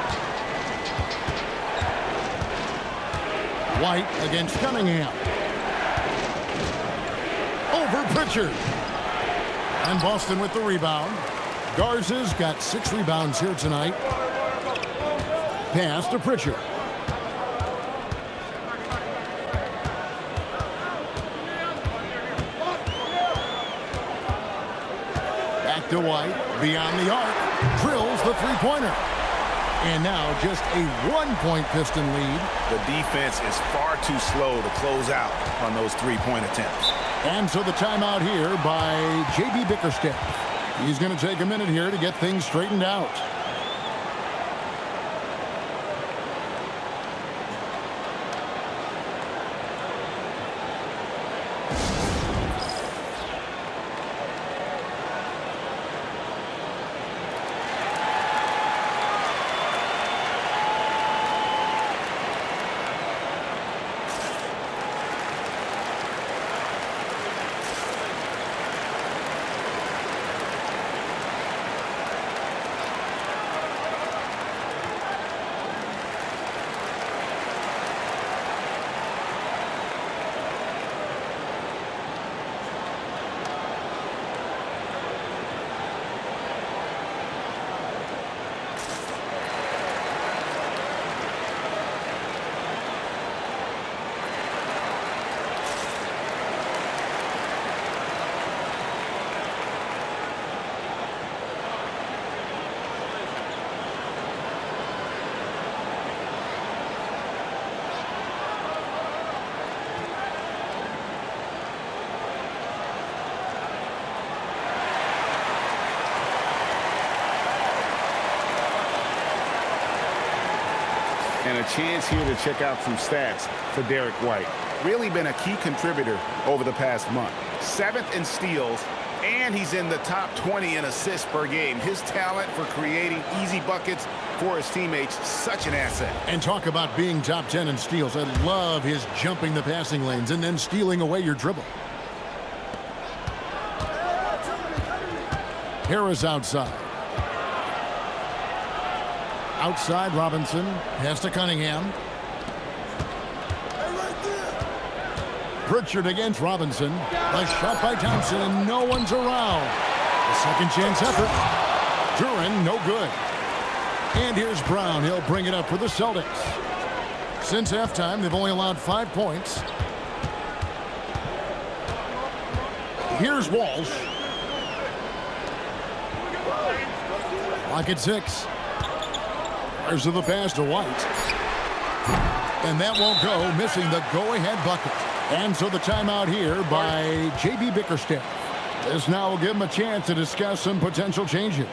White against Cunningham. Over Pritchard. And Boston with the rebound. Garza's got 6 rebounds here tonight. Pass to Pritchard. Back to White. Beyond the arc. Drills the three-pointer. And now just a 1-point Piston lead. The defense is far too slow to close out on those 3-point attempts. And so the timeout here by J.B. Bickerstaff. He's going to take a minute here to get things straightened out. And a chance here to check out some stats for Derek White. Really been a key contributor over the past month. 7th in steals, and he's in the top 20 in assists per game. His talent for creating easy buckets for his teammates, such an asset. And talk about being top 10 in steals. I love his jumping the passing lanes and then stealing away your dribble. Harris outside. Outside, Robinson. Pass to Cunningham. Pritchard against Robinson. A shot by Thompson, and no one's around. A second chance effort. Duren, no good. And here's Brown. He'll bring it up for the Celtics. Since halftime, they've only allowed 5 points. Here's Walsh. Lock at 6. There's the pass to White. And that won't go, missing the go-ahead bucket. And so the timeout here by J.B. Bickerstaff. This now will give him a chance to discuss some potential changes.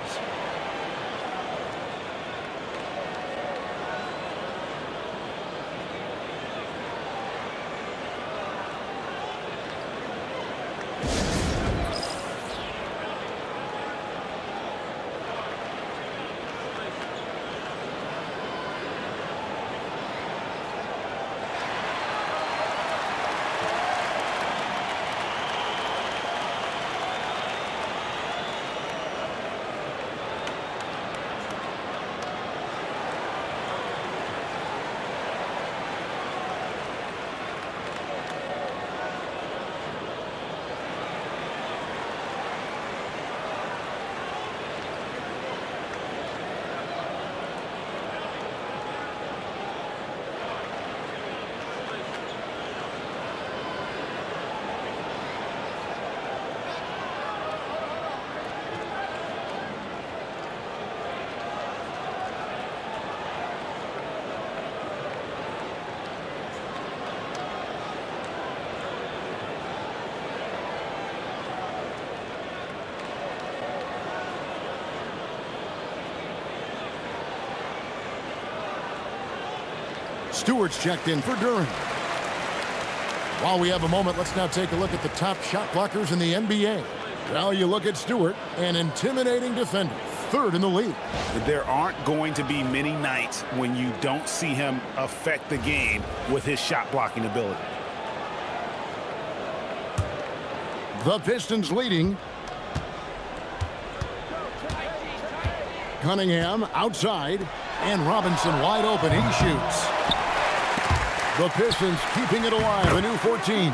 Stewart's checked in for Duren. While we have a moment, let's now take a look at the top shot blockers in the NBA. Well, you look at Stewart, an intimidating defender, 3rd in the league. There aren't going to be many nights when you don't see him affect the game with his shot blocking ability. The Pistons leading. Cunningham outside, and Robinson wide open. He shoots. The Pistons keeping it alive, a new 14.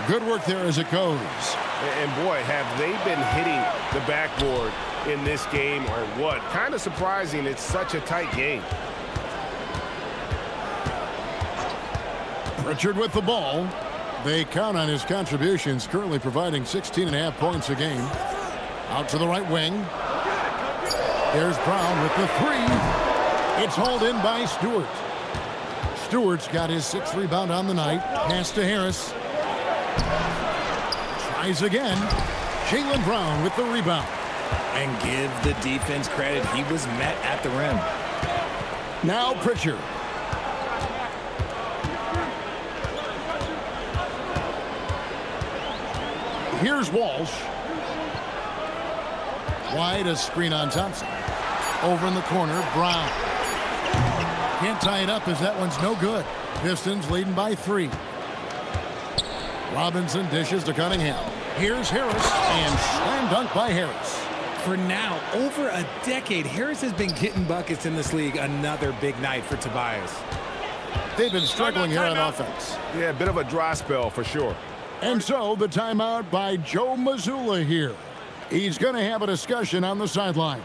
Good work there as it goes. And boy, have they been hitting the backboard in this game or what? Kind of surprising it's such a tight game. Pritchard with the ball. They count on his contributions, currently providing 16.5 points a game. Out to the right wing. There's Brown with the 3. It's hauled in by Stewart. Stewart's got his 6th rebound on the night. Pass to Harris. Tries again. Jaylen Brown with the rebound. And give the defense credit. He was met at the rim. Now Pritchard. Here's Walsh. Wide, a screen on Thompson. Over in the corner, Brown. Can't tie it up as that one's no good. Pistons leading by 3. Robinson dishes to Cunningham. Here's Harris, and slam dunk by Harris. For now, over a decade, Harris has been getting buckets in this league. Another big night for Tobias. They've been struggling here on offense. Yeah, a bit of a dry spell for sure. And so the timeout by Joe Mazzulla here. He's going to have a discussion on the sideline.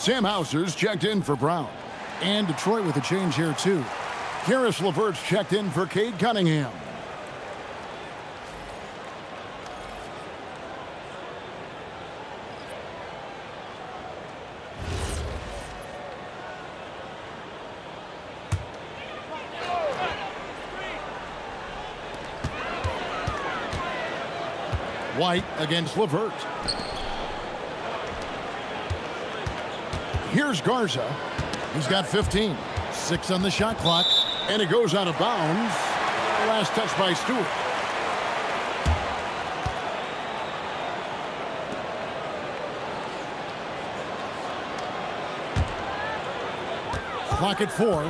Sam Hauser's checked in for Brown. And Detroit with a change here, too. Caris LeVert's checked in for Cade Cunningham. White against LeVert. Here's Garza. He's got 15. 6 on the shot clock. And it goes out of bounds. Last touch by Stewart. Clock at 4.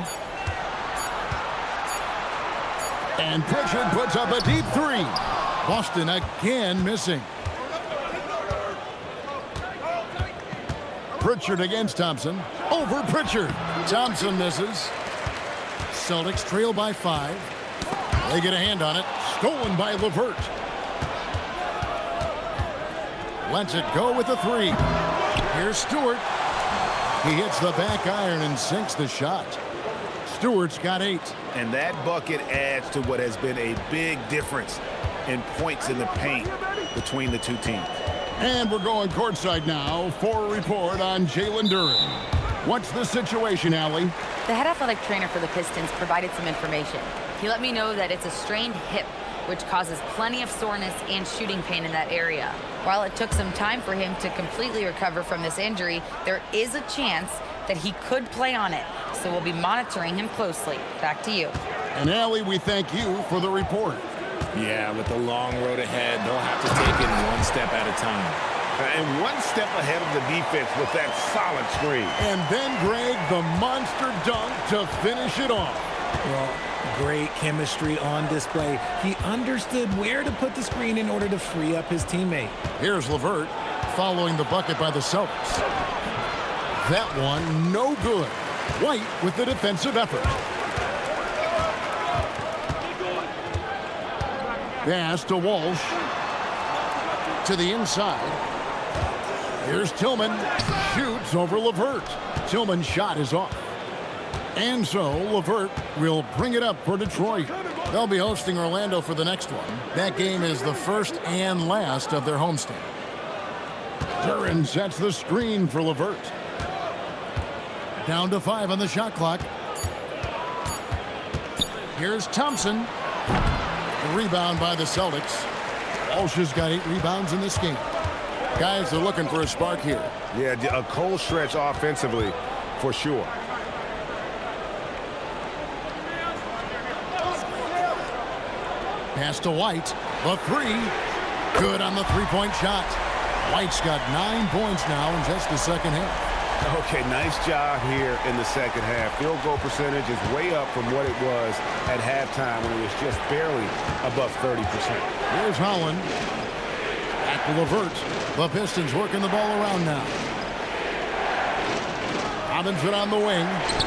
And Pritchard puts up a deep 3. Boston again missing. Pritchard against Thompson. Over Pritchard. Thompson misses. Celtics trail by 5. They get a hand on it. Stolen by LeVert. Lets it go with a 3. Here's Stewart. He hits the back iron and sinks the shot. Stewart's got 8. And that bucket adds to what has been a big difference in points in the paint between the two teams. And we're going courtside now for a report on Jalen Duren. What's the situation, Allie? The head athletic trainer for the Pistons provided some information. He let me know that it's a strained hip, which causes plenty of soreness and shooting pain in that area. While it took some time for him to completely recover from this injury, there is a chance that he could play on it. So we'll be monitoring him closely. Back to you. And Allie, we thank you for the report. Yeah, with the long road ahead, they'll have to take it one step at a time. And one step ahead of the defense with that solid screen. And then, Greg, the monster dunk to finish it off. Well, great chemistry on display. He understood where to put the screen in order to free up his teammate. Here's LeVert following the bucket by the Celtics. That one, no good. White with the defensive effort. Pass to Walsh. To the inside. Here's Tillman. Shoots over LeVert. Tillman's shot is off. And so LeVert will bring it up for Detroit. They'll be hosting Orlando for the next one. That game is the first and last of their homestand. Duren sets the screen for LeVert. Down to 5 on the shot clock. Here's Thompson. The rebound by the Celtics. Walsh has got 8 rebounds in this game. Guys are looking for a spark here. Yeah, a cold stretch offensively for sure. Pass to White. The 3. Good on the three-point shot. White's got 9 points now in just the second half. Okay, nice job here in the second half. Field goal percentage is way up from what it was at halftime when it was just barely above 30%. Here's Holland. Back to LeVert. The Pistons working the ball around now. Robinson on the wing.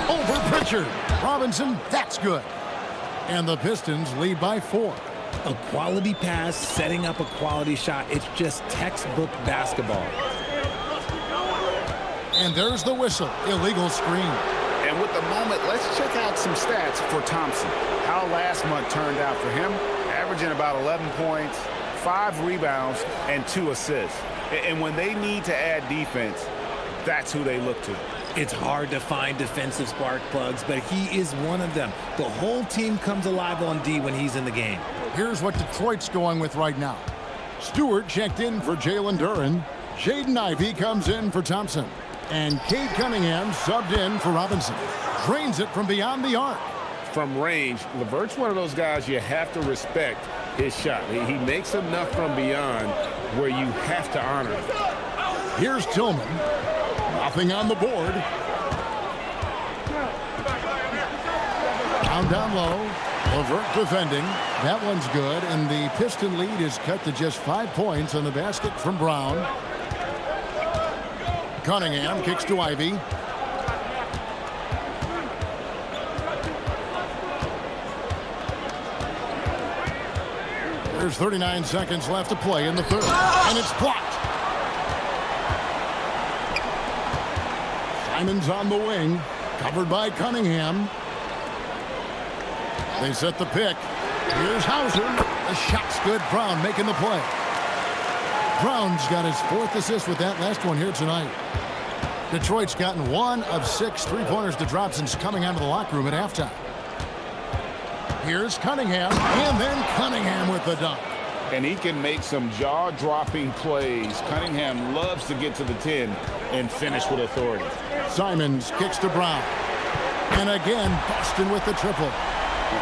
Over Pritchard. Robinson, that's good. And the Pistons lead by 4. A quality pass, setting up a quality shot. It's just textbook basketball. And there's the whistle. Illegal screen. And with the moment, let's check out some stats for Thompson. How last month turned out for him. Averaging about 11 points, 5 rebounds, and 2 assists. And when they need to add defense, that's who they look to. It's hard to find defensive spark plugs, but he is one of them. The whole team comes alive on D when he's in the game. Here's what Detroit's going with right now. Stewart checked in for Jalen Duren. Jaden Ivey comes in for Thompson. And Cade Cunningham subbed in for Robinson. Drains it from beyond the arc. From range, LeVert's one of those guys you have to respect his shot. He makes enough from beyond where you have to honor him. Here's Tillman. Nothing on the board. Down low. LeVert defending. That one's good. And the Piston lead is cut to just 5 points on the basket from Brown. Cunningham kicks to Ivey. There's 39 seconds left to play in the third. And it's blocked. Simons on the wing, covered by Cunningham. They set the pick. Here's Hauser. The shot's good. Brown making the play. Brown's got his 4th assist with that last one here tonight. Detroit's gotten 1 of 6 3-pointers to drop since coming out of the locker room at halftime. Here's Cunningham, and then Cunningham with the dunk. And he can make some jaw-dropping plays. Cunningham loves to get to the 10 and finish with authority. Simons kicks to Brown. And again, Boston with the triple.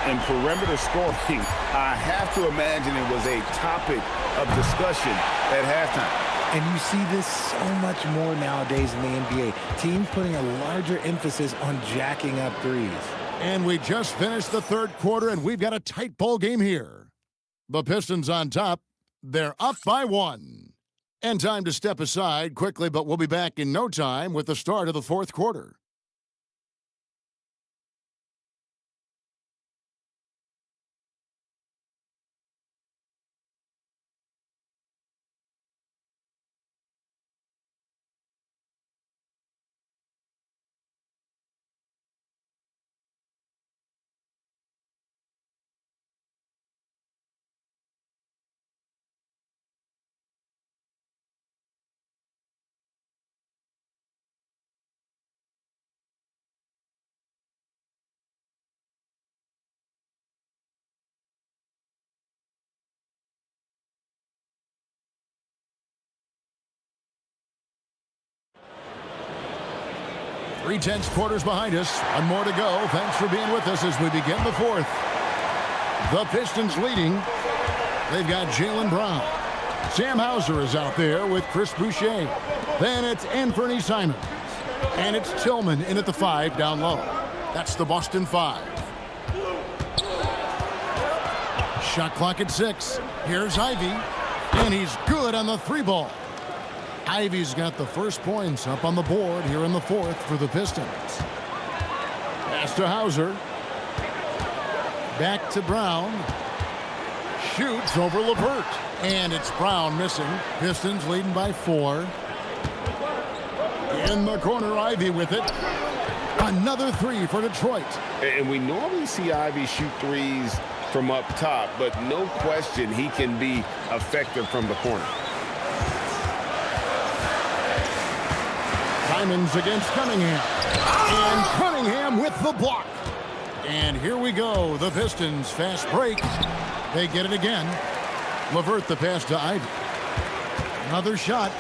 And perimeter scoring, I have to imagine it was a topic of discussion at halftime. And you see this so much more nowadays in the NBA. Teams putting a larger emphasis on jacking up threes. And we just finished the 3rd quarter, and we've got a tight ball game here. The Pistons on top. They're up by 1. And time to step aside quickly, but we'll be back in no time with the start of the 4th quarter. Three-tenths quarters behind us. One more to go. Thanks for being with us as we begin the 4th. The Pistons leading. They've got Jaylen Brown. Sam Hauser is out there with Chris Boucher. Then it's Anthony Simons. And it's Tillman in at the 5 down low. That's the Boston 5. Shot clock at 6. Here's Ivy. And he's good on the 3-ball. Ivy's got the first points up on the board here in the 4th for the Pistons. Pass to Hauser. Back to Brown. Shoots over LeVert. And it's Brown missing. Pistons leading by 4. In the corner, Ivy with it. Another 3 for Detroit. And we normally see Ivy shoot threes from up top, but no question he can be effective from the corner. Simons against Cunningham. And Cunningham with the block. And here we go. The Pistons fast break. They get it again. LeVert the pass to Ivy. Another shot.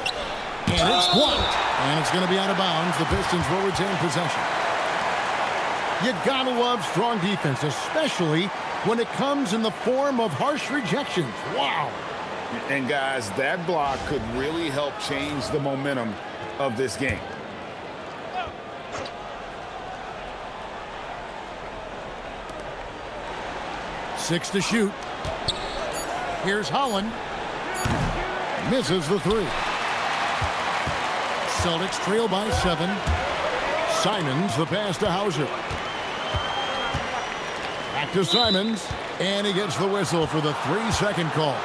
And it's blocked. And it's going to be out of bounds. The Pistons will retain possession. You gotta love strong defense, especially when it comes in the form of harsh rejections. Wow. And guys, that block could really help change the momentum of this game. Six to shoot. Here's Holland. Misses the 3. Celtics trail by 7. Simons the pass to Hauser. Back to Simons. And he gets the whistle for the 3-second call.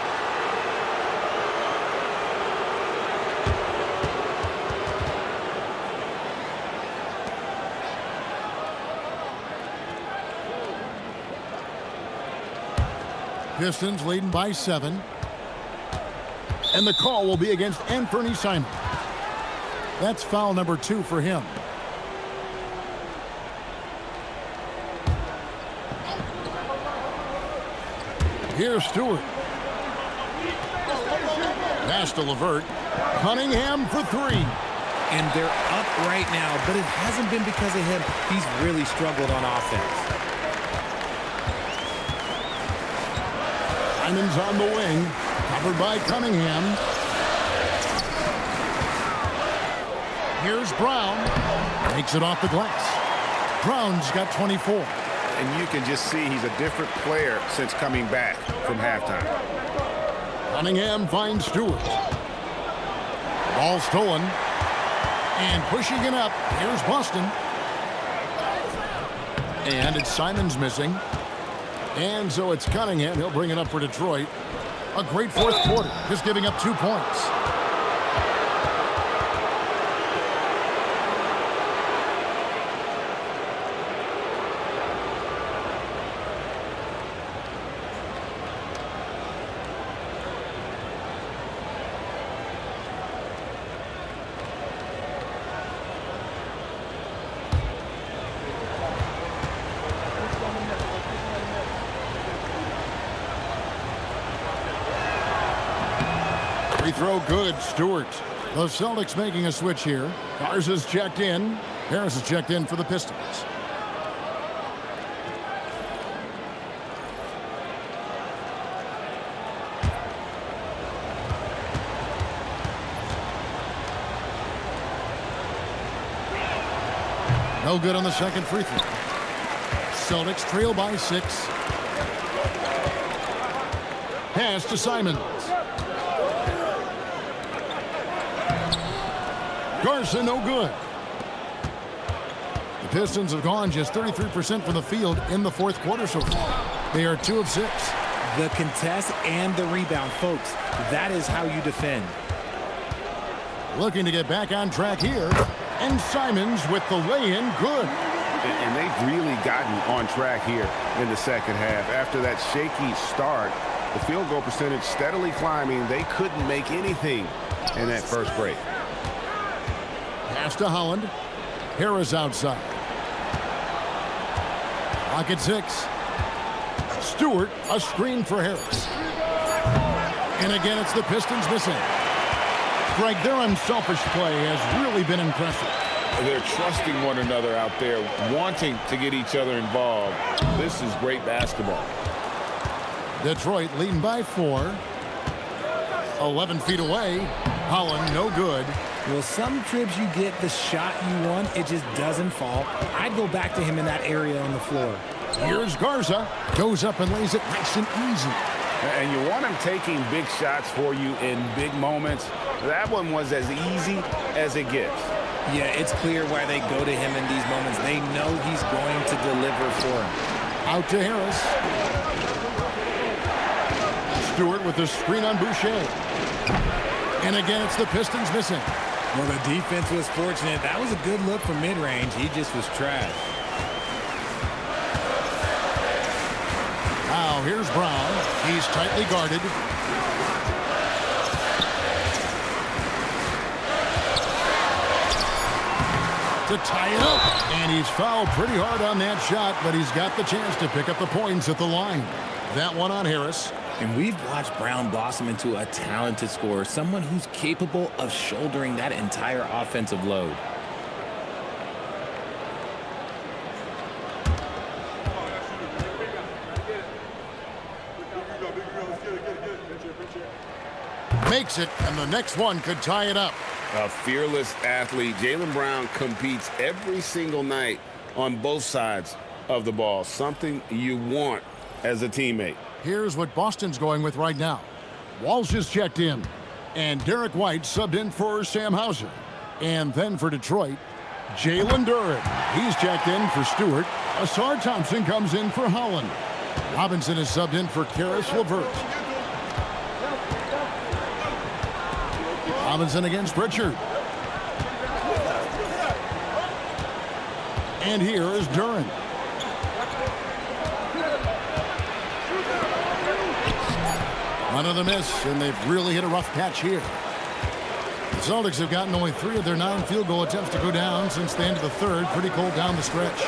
Pistons leading by 7. And the call will be against Anthony Simons. That's foul number 2 for him. Here's Stewart. Pass to LeVert. Cunningham for 3. And they're up right now, but it hasn't been because of him. He's really struggled on offense. Simons on the wing, covered by Cunningham. Here's Brown. Takes it off the glass. Brown's got 24. And you can just see he's a different player since coming back from halftime. Cunningham finds Stewart. Ball stolen. And pushing it up, here's Boston. And it's Simons missing. And so it's Cunningham. He'll bring it up for Detroit. A great 4th quarter, just giving up 2 points. Free throw good, Stewart. The Celtics making a switch here. Garza's checked in. Harris is checked in for the Pistons. No good on the second free throw. Celtics trail by 6. Pass to Simons. Garza, no good. The Pistons have gone just 33% from the field in the fourth quarter so far. They are 2 of 6. The contest and the rebound, folks. That is how you defend. Looking to get back on track here. And Simons with the lay-in, good. And they've really gotten on track here in the second half. After that shaky start, the field goal percentage steadily climbing. They couldn't make anything in that first break. Pass to Holland. Harris outside. Clock at 6. Stewart, a screen for Harris. And again, it's the Pistons missing. Greg, their unselfish play has really been impressive. They're trusting one another out there, wanting to get each other involved. This is great basketball. Detroit leading by 4. 11 feet away. Holland, no good. Well, some trips you get the shot you want, it just doesn't fall. I'd go back to him in that area on the floor. Here's Garza. Goes up and lays it nice and easy. And you want him taking big shots for you in big moments. That one was as easy as it gets. Yeah, it's clear why they go to him in these moments. They know he's going to deliver for him. Out to Harris. Stewart with the screen on Boucher. And again, it's the Pistons missing. Well, the defense was fortunate. That was a good look from mid-range. He just was trash. Now, here's Brown. He's tightly guarded. To tie it up. And he's fouled pretty hard on that shot, but he's got the chance to pick up the points at the line. That one on Harris. And we've watched Brown blossom into a talented scorer, someone who's capable of shouldering that entire offensive load. Makes it, and the next one could tie it up. A fearless athlete. Jaylen Brown competes every single night on both sides of the ball. Something you want as a teammate. Here's what Boston's going with right now. Walsh is checked in. And Derek White subbed in for Sam Hauser. And then for Detroit, Jalen Duren. He's checked in for Stewart. Asar Thompson comes in for Holland. Robinson is subbed in for Caris LeVert. Robinson against Pritchard. And here is Duren. Another miss, and they've really hit a rough patch here. The Celtics have gotten only 3 of their 9 field goal attempts to go down since the end of the third. Pretty cold down the stretch.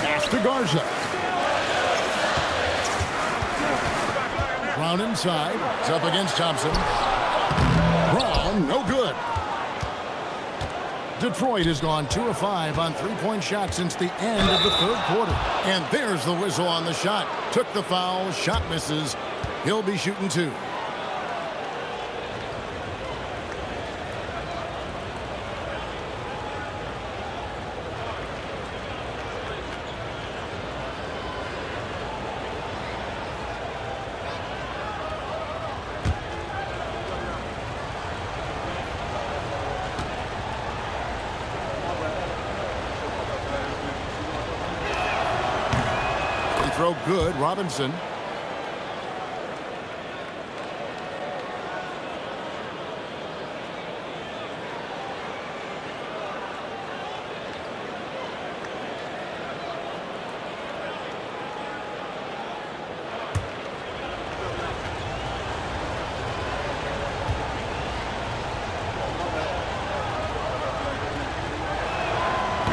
Pass to Garza. Brown inside. It's up against Thompson. Brown, no good. Detroit has gone 2 of 5 on 3-point shots since the end of the third quarter. And there's the whistle on the shot. Took the foul, shot misses. He'll be shooting 2. Throw good, Robinson.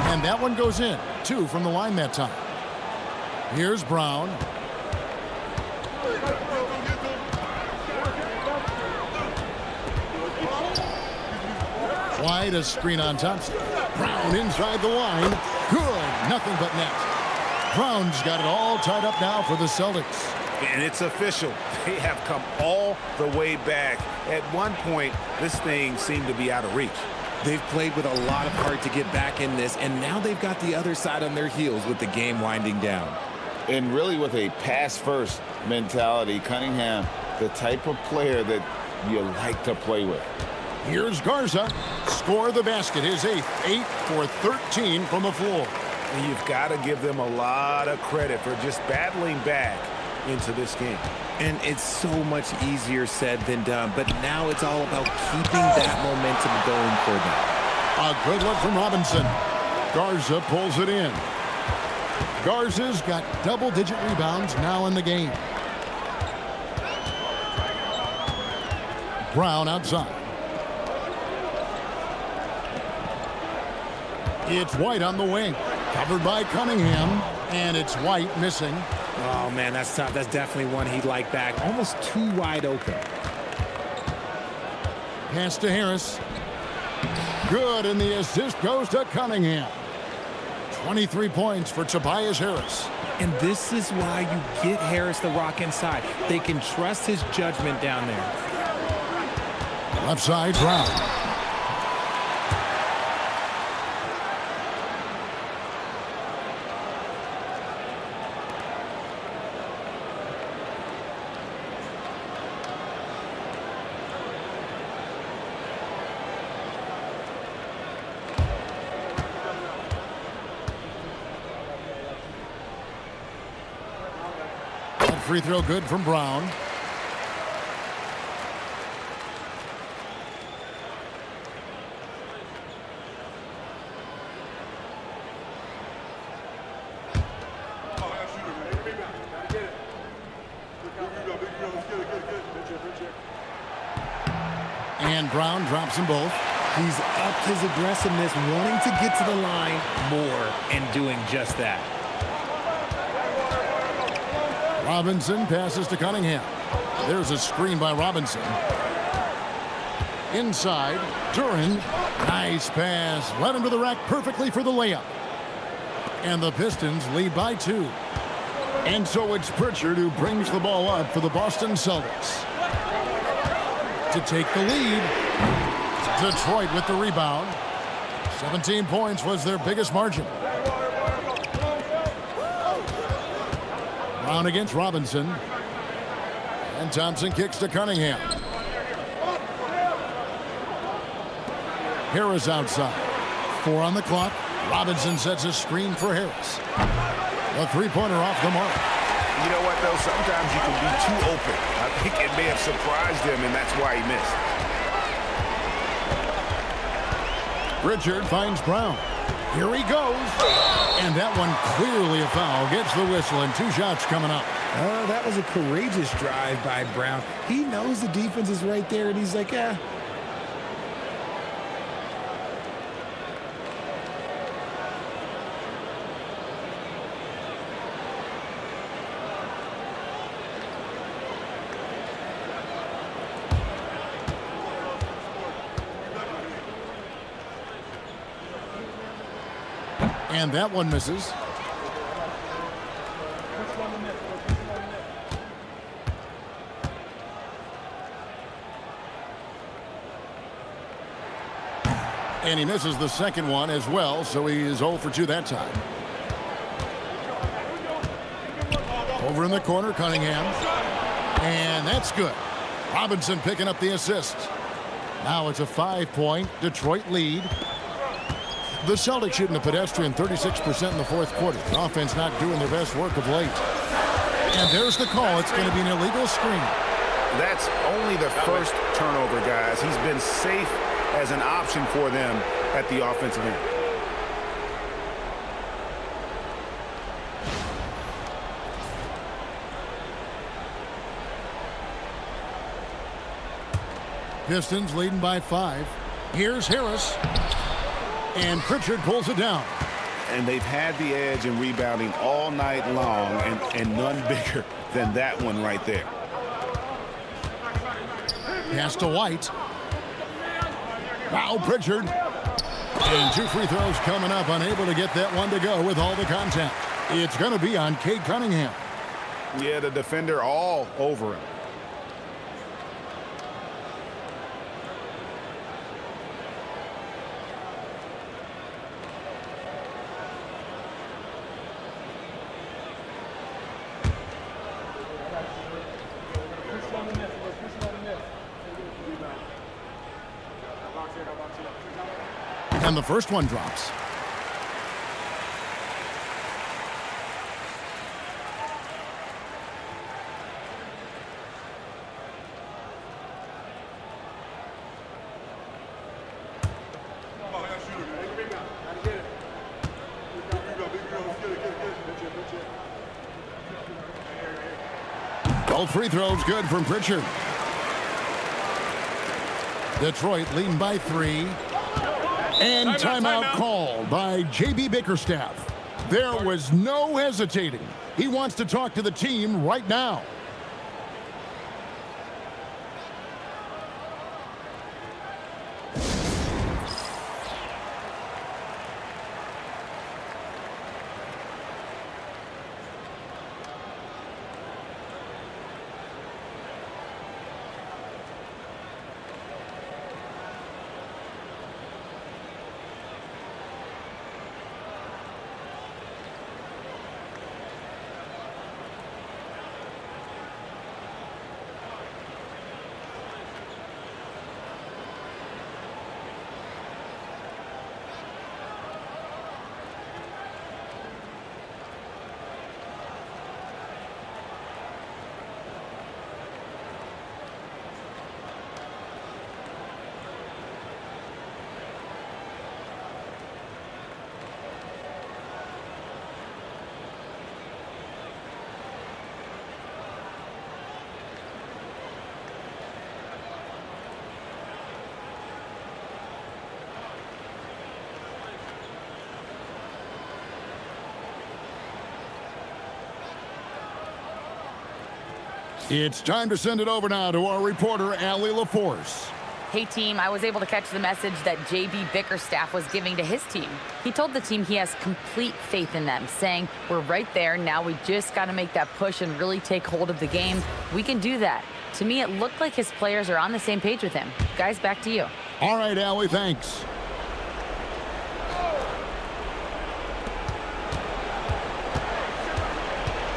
And that one goes in. 2 from the line that time. Here's Brown. White, a screen on Thompson. Brown inside the line. Good. Nothing but net. Brown's got it all tied up now for the Celtics. And it's official. They have come all the way back. At one point, this thing seemed to be out of reach. They've played with a lot of heart to get back in this, and now they've got the other side on their heels with the game winding down. And really with a pass-first mentality, Cunningham, the type of player that you like to play with. Here's Garza. Score the basket. His 8th. 8 for 13 from the floor. And you've got to give them a lot of credit for just battling back into this game. And it's so much easier said than done, but now it's all about keeping that momentum going for them. A good look from Robinson. Garza pulls it in. Garza's got double-digit rebounds now in the game. Brown outside. It's White on the wing. Covered by Cunningham. And it's White missing. Oh, man, that's tough. That's definitely one he'd like back. Almost too wide open. Pass to Harris. Good, and the assist goes to Cunningham. 23 points for Tobias Harris. And this is why you get Harris the rock inside. They can trust his judgment down there. Left side, Brown. Free throw good from Brown. And Brown drops them both. He's upped his aggressiveness, wanting to get to the line more and doing just that. Robinson passes to Cunningham. There's a screen by Robinson. Inside, Duran. Nice pass. Led him to the rack perfectly for the layup. And the Pistons lead by 2. And so it's Pritchard who brings the ball up for the Boston Celtics. To take the lead. Detroit with the rebound. 17 points was their biggest margin. Brown against Robinson. And Thompson kicks to Cunningham. Harris outside. 4 on the clock. Robinson sets a screen for Harris. A three-pointer off the mark. You know what, though? Sometimes you can be too open. I think it may have surprised him, and that's why he missed. Pritchard finds Brown. Here he goes. And that one clearly a foul. Gets the whistle, and 2 shots coming up. Oh, that was a courageous drive by Brown. He knows the defense is right there, and he's like, eh. And that one misses. And he misses the second one as well, so he is 0 for 2 that time. Over in the corner, Cunningham. And that's good. Robinson picking up the assist. Now it's a 5-point Detroit lead. The Celtics shooting a pedestrian 36% in the fourth quarter. The offense not doing their best work of late. And there's the call. It's going to be an illegal screen. That's only the first turnover, guys. He's been safe as an option for them at the offensive end. Pistons leading by 5. Here's Harris. And Pritchard pulls it down. And they've had the edge in rebounding all night long, and none bigger than that one right there. Pass to White. Now Pritchard. And 2 free throws coming up, unable to get that one to go with all the contact. It's going to be on Cade Cunningham. Yeah, the defender all over him. And the first one drops. Both free throws good from Pritchard. Detroit leading by 3. And timeout called by J.B. Bickerstaff. There was no hesitating. He wants to talk to the team right now. It's time to send it over now to our reporter, Allie LaForce. Hey, team, I was able to catch the message that J.B. Bickerstaff was giving to his team. He told the team he has complete faith in them, saying, we're right there, now we just got to make that push and really take hold of the game. We can do that. To me, it looked like his players are on the same page with him. Guys, back to you. All right, Allie, thanks.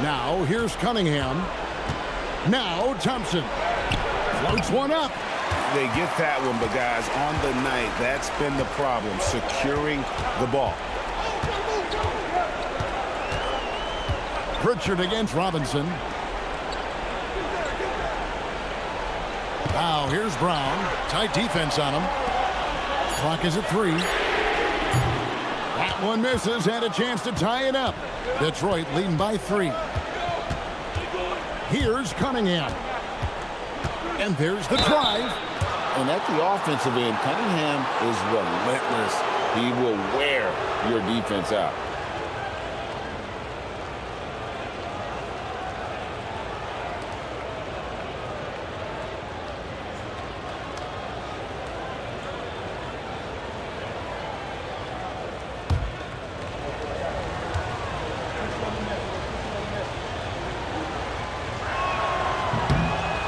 Now, here's Cunningham. Now, Thompson floats one up. They get that one, but guys, on the night, that's been the problem, securing the ball. Pritchard against Robinson. Now, here's Brown. Tight defense on him. Clock is at 3. That one misses, had a chance to tie it up. Detroit leading by 3. Here's Cunningham. And there's the drive. And at the offensive end, Cunningham is relentless. He will wear your defense out.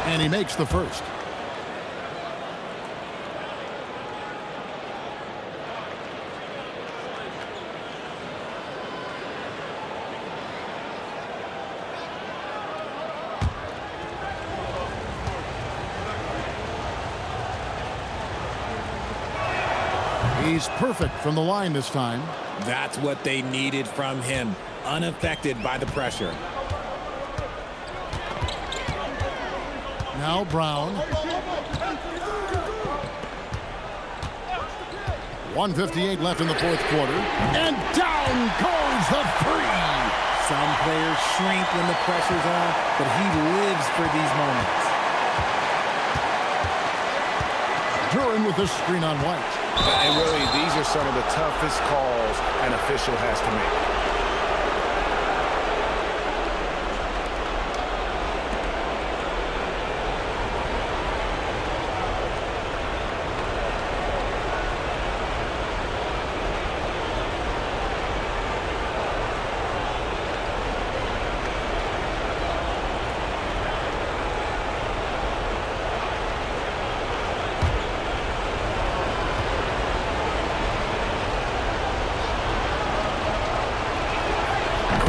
And he makes the first. He's perfect from the line this time. That's what they needed from him, unaffected by the pressure. Now Brown. 1:58 left in the fourth quarter. And down goes the 3. Some players shrink when the pressure's on, but he lives for these moments. Duran with the screen on White. And really, these are some of the toughest calls an official has to make.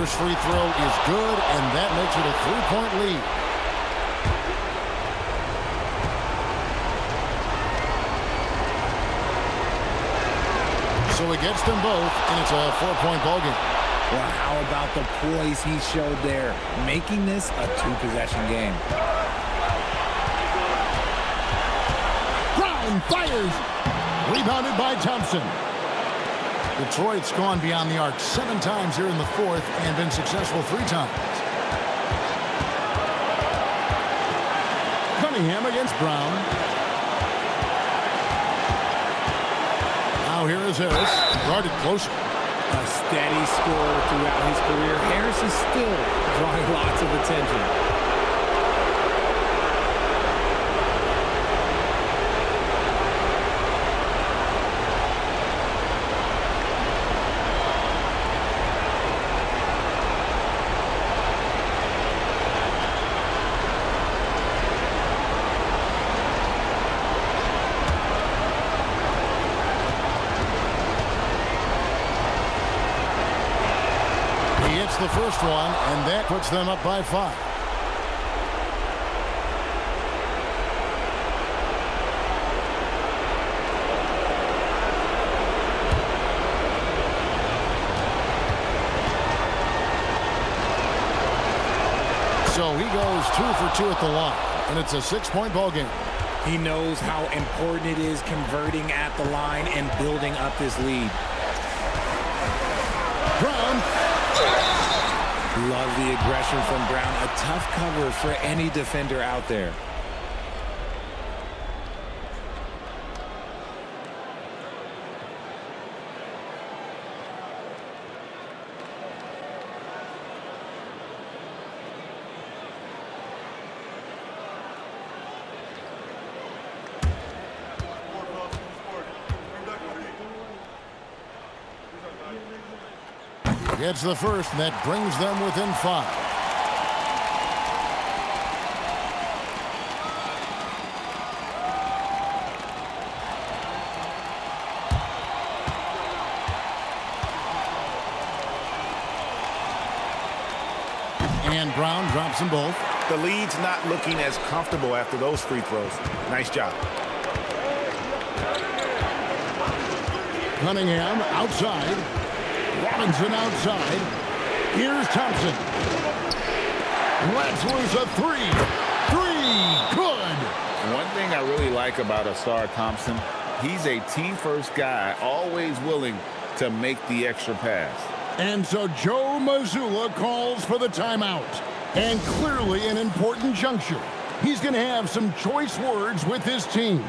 First free throw is good, and that makes it a 3-point lead. So he gets them both, and it's a 4-point ballgame. Well, how about the poise he showed there, making this a 2-possession game. Brown fires. Rebounded by Thompson. Detroit's gone beyond the arc 7 times here in the fourth and been successful 3 times. Cunningham against Brown. Now here is Harris, guarded closer. A steady scorer throughout his career, Harris is still drawing lots of attention. The first one, and that puts them up by 5. So he goes 2 for 2 at the line, and it's a 6-point ball game. He knows how important it is converting at the line and building up this lead. Brown. Love the aggression from Brown. A tough cover for any defender out there. Gets the first, and that brings them within 5. And Brown drops them both. The lead's not looking as comfortable after those free throws. Nice job. Cunningham outside. Robinson outside. Here's Thompson. Lets loose a 3. 3, good. One thing I really like about Asar Thompson, he's a team-first guy, always willing to make the extra pass. And so Joe Mazzulla calls for the timeout. And clearly an important juncture. He's going to have some choice words with his team.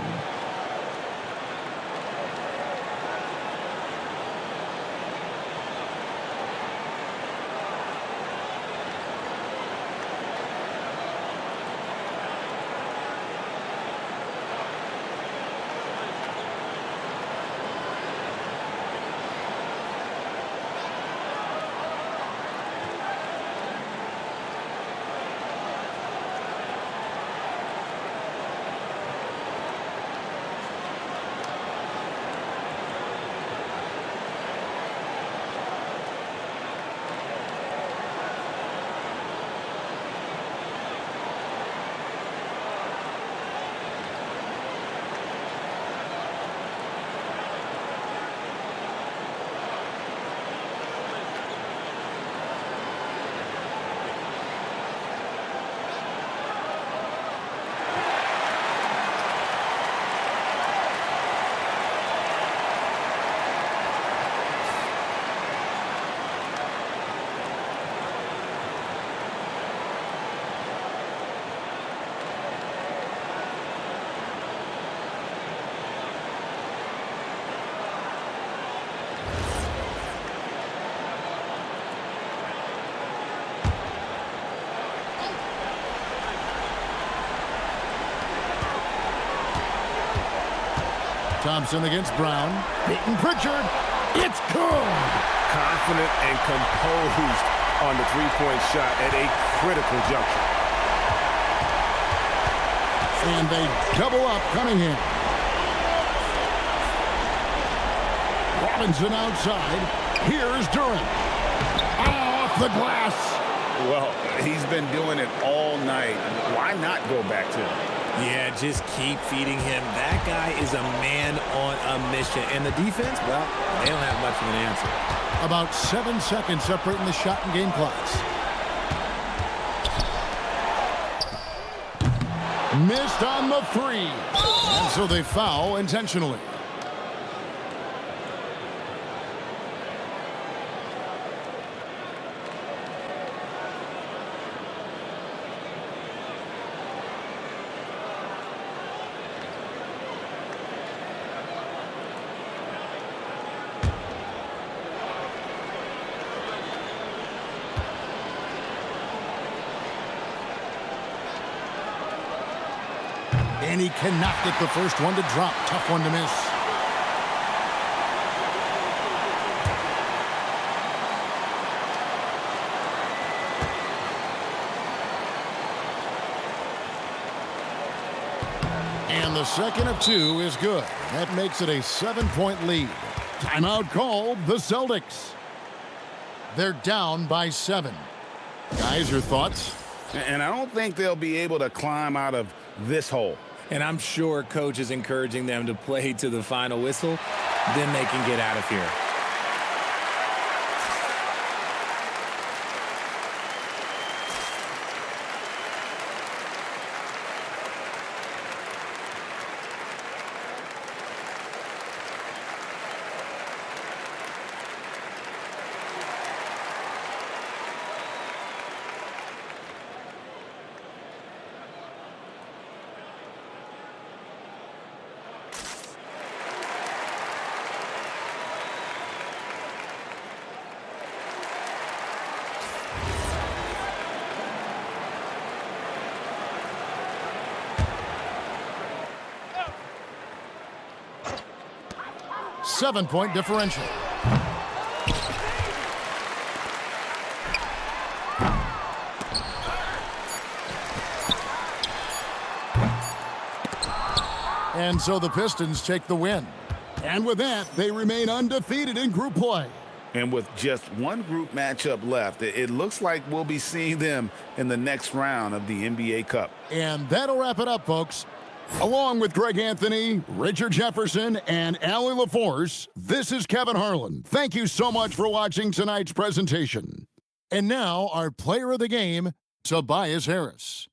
Thompson against Brown. Beaten Pritchard. It's good. Confident and composed on the three-point shot at a critical juncture. And they double up Cunningham. Robinson outside. Here's Durant. Off the glass. Well, he's been doing it all night. Why not go back to him? Yeah, just keep feeding him. That guy is a man on a mission. And the defense, well, they don't have much of an answer. About 7 seconds separating the shot and game clocks. Missed on the three. And so they foul intentionally. And he cannot get the first one to drop. Tough one to miss. And the second of two is good. That makes it a 7-point lead. Timeout called the Celtics. They're down by 7. Guys, your thoughts? And I don't think they'll be able to climb out of this hole. And I'm sure coach is encouraging them to play to the final whistle. Then they can get out of here. Seven-point differential. And so the Pistons take the win. And with that, they remain undefeated in group play. And with just one group matchup left, it looks like we'll be seeing them in the next round of the NBA Cup. And that'll wrap it up, folks. Along with Greg Anthony, Richard Jefferson, and Allie LaForce, this is Kevin Harlan. Thank you so much for watching tonight's presentation. And now, our player of the game, Tobias Harris.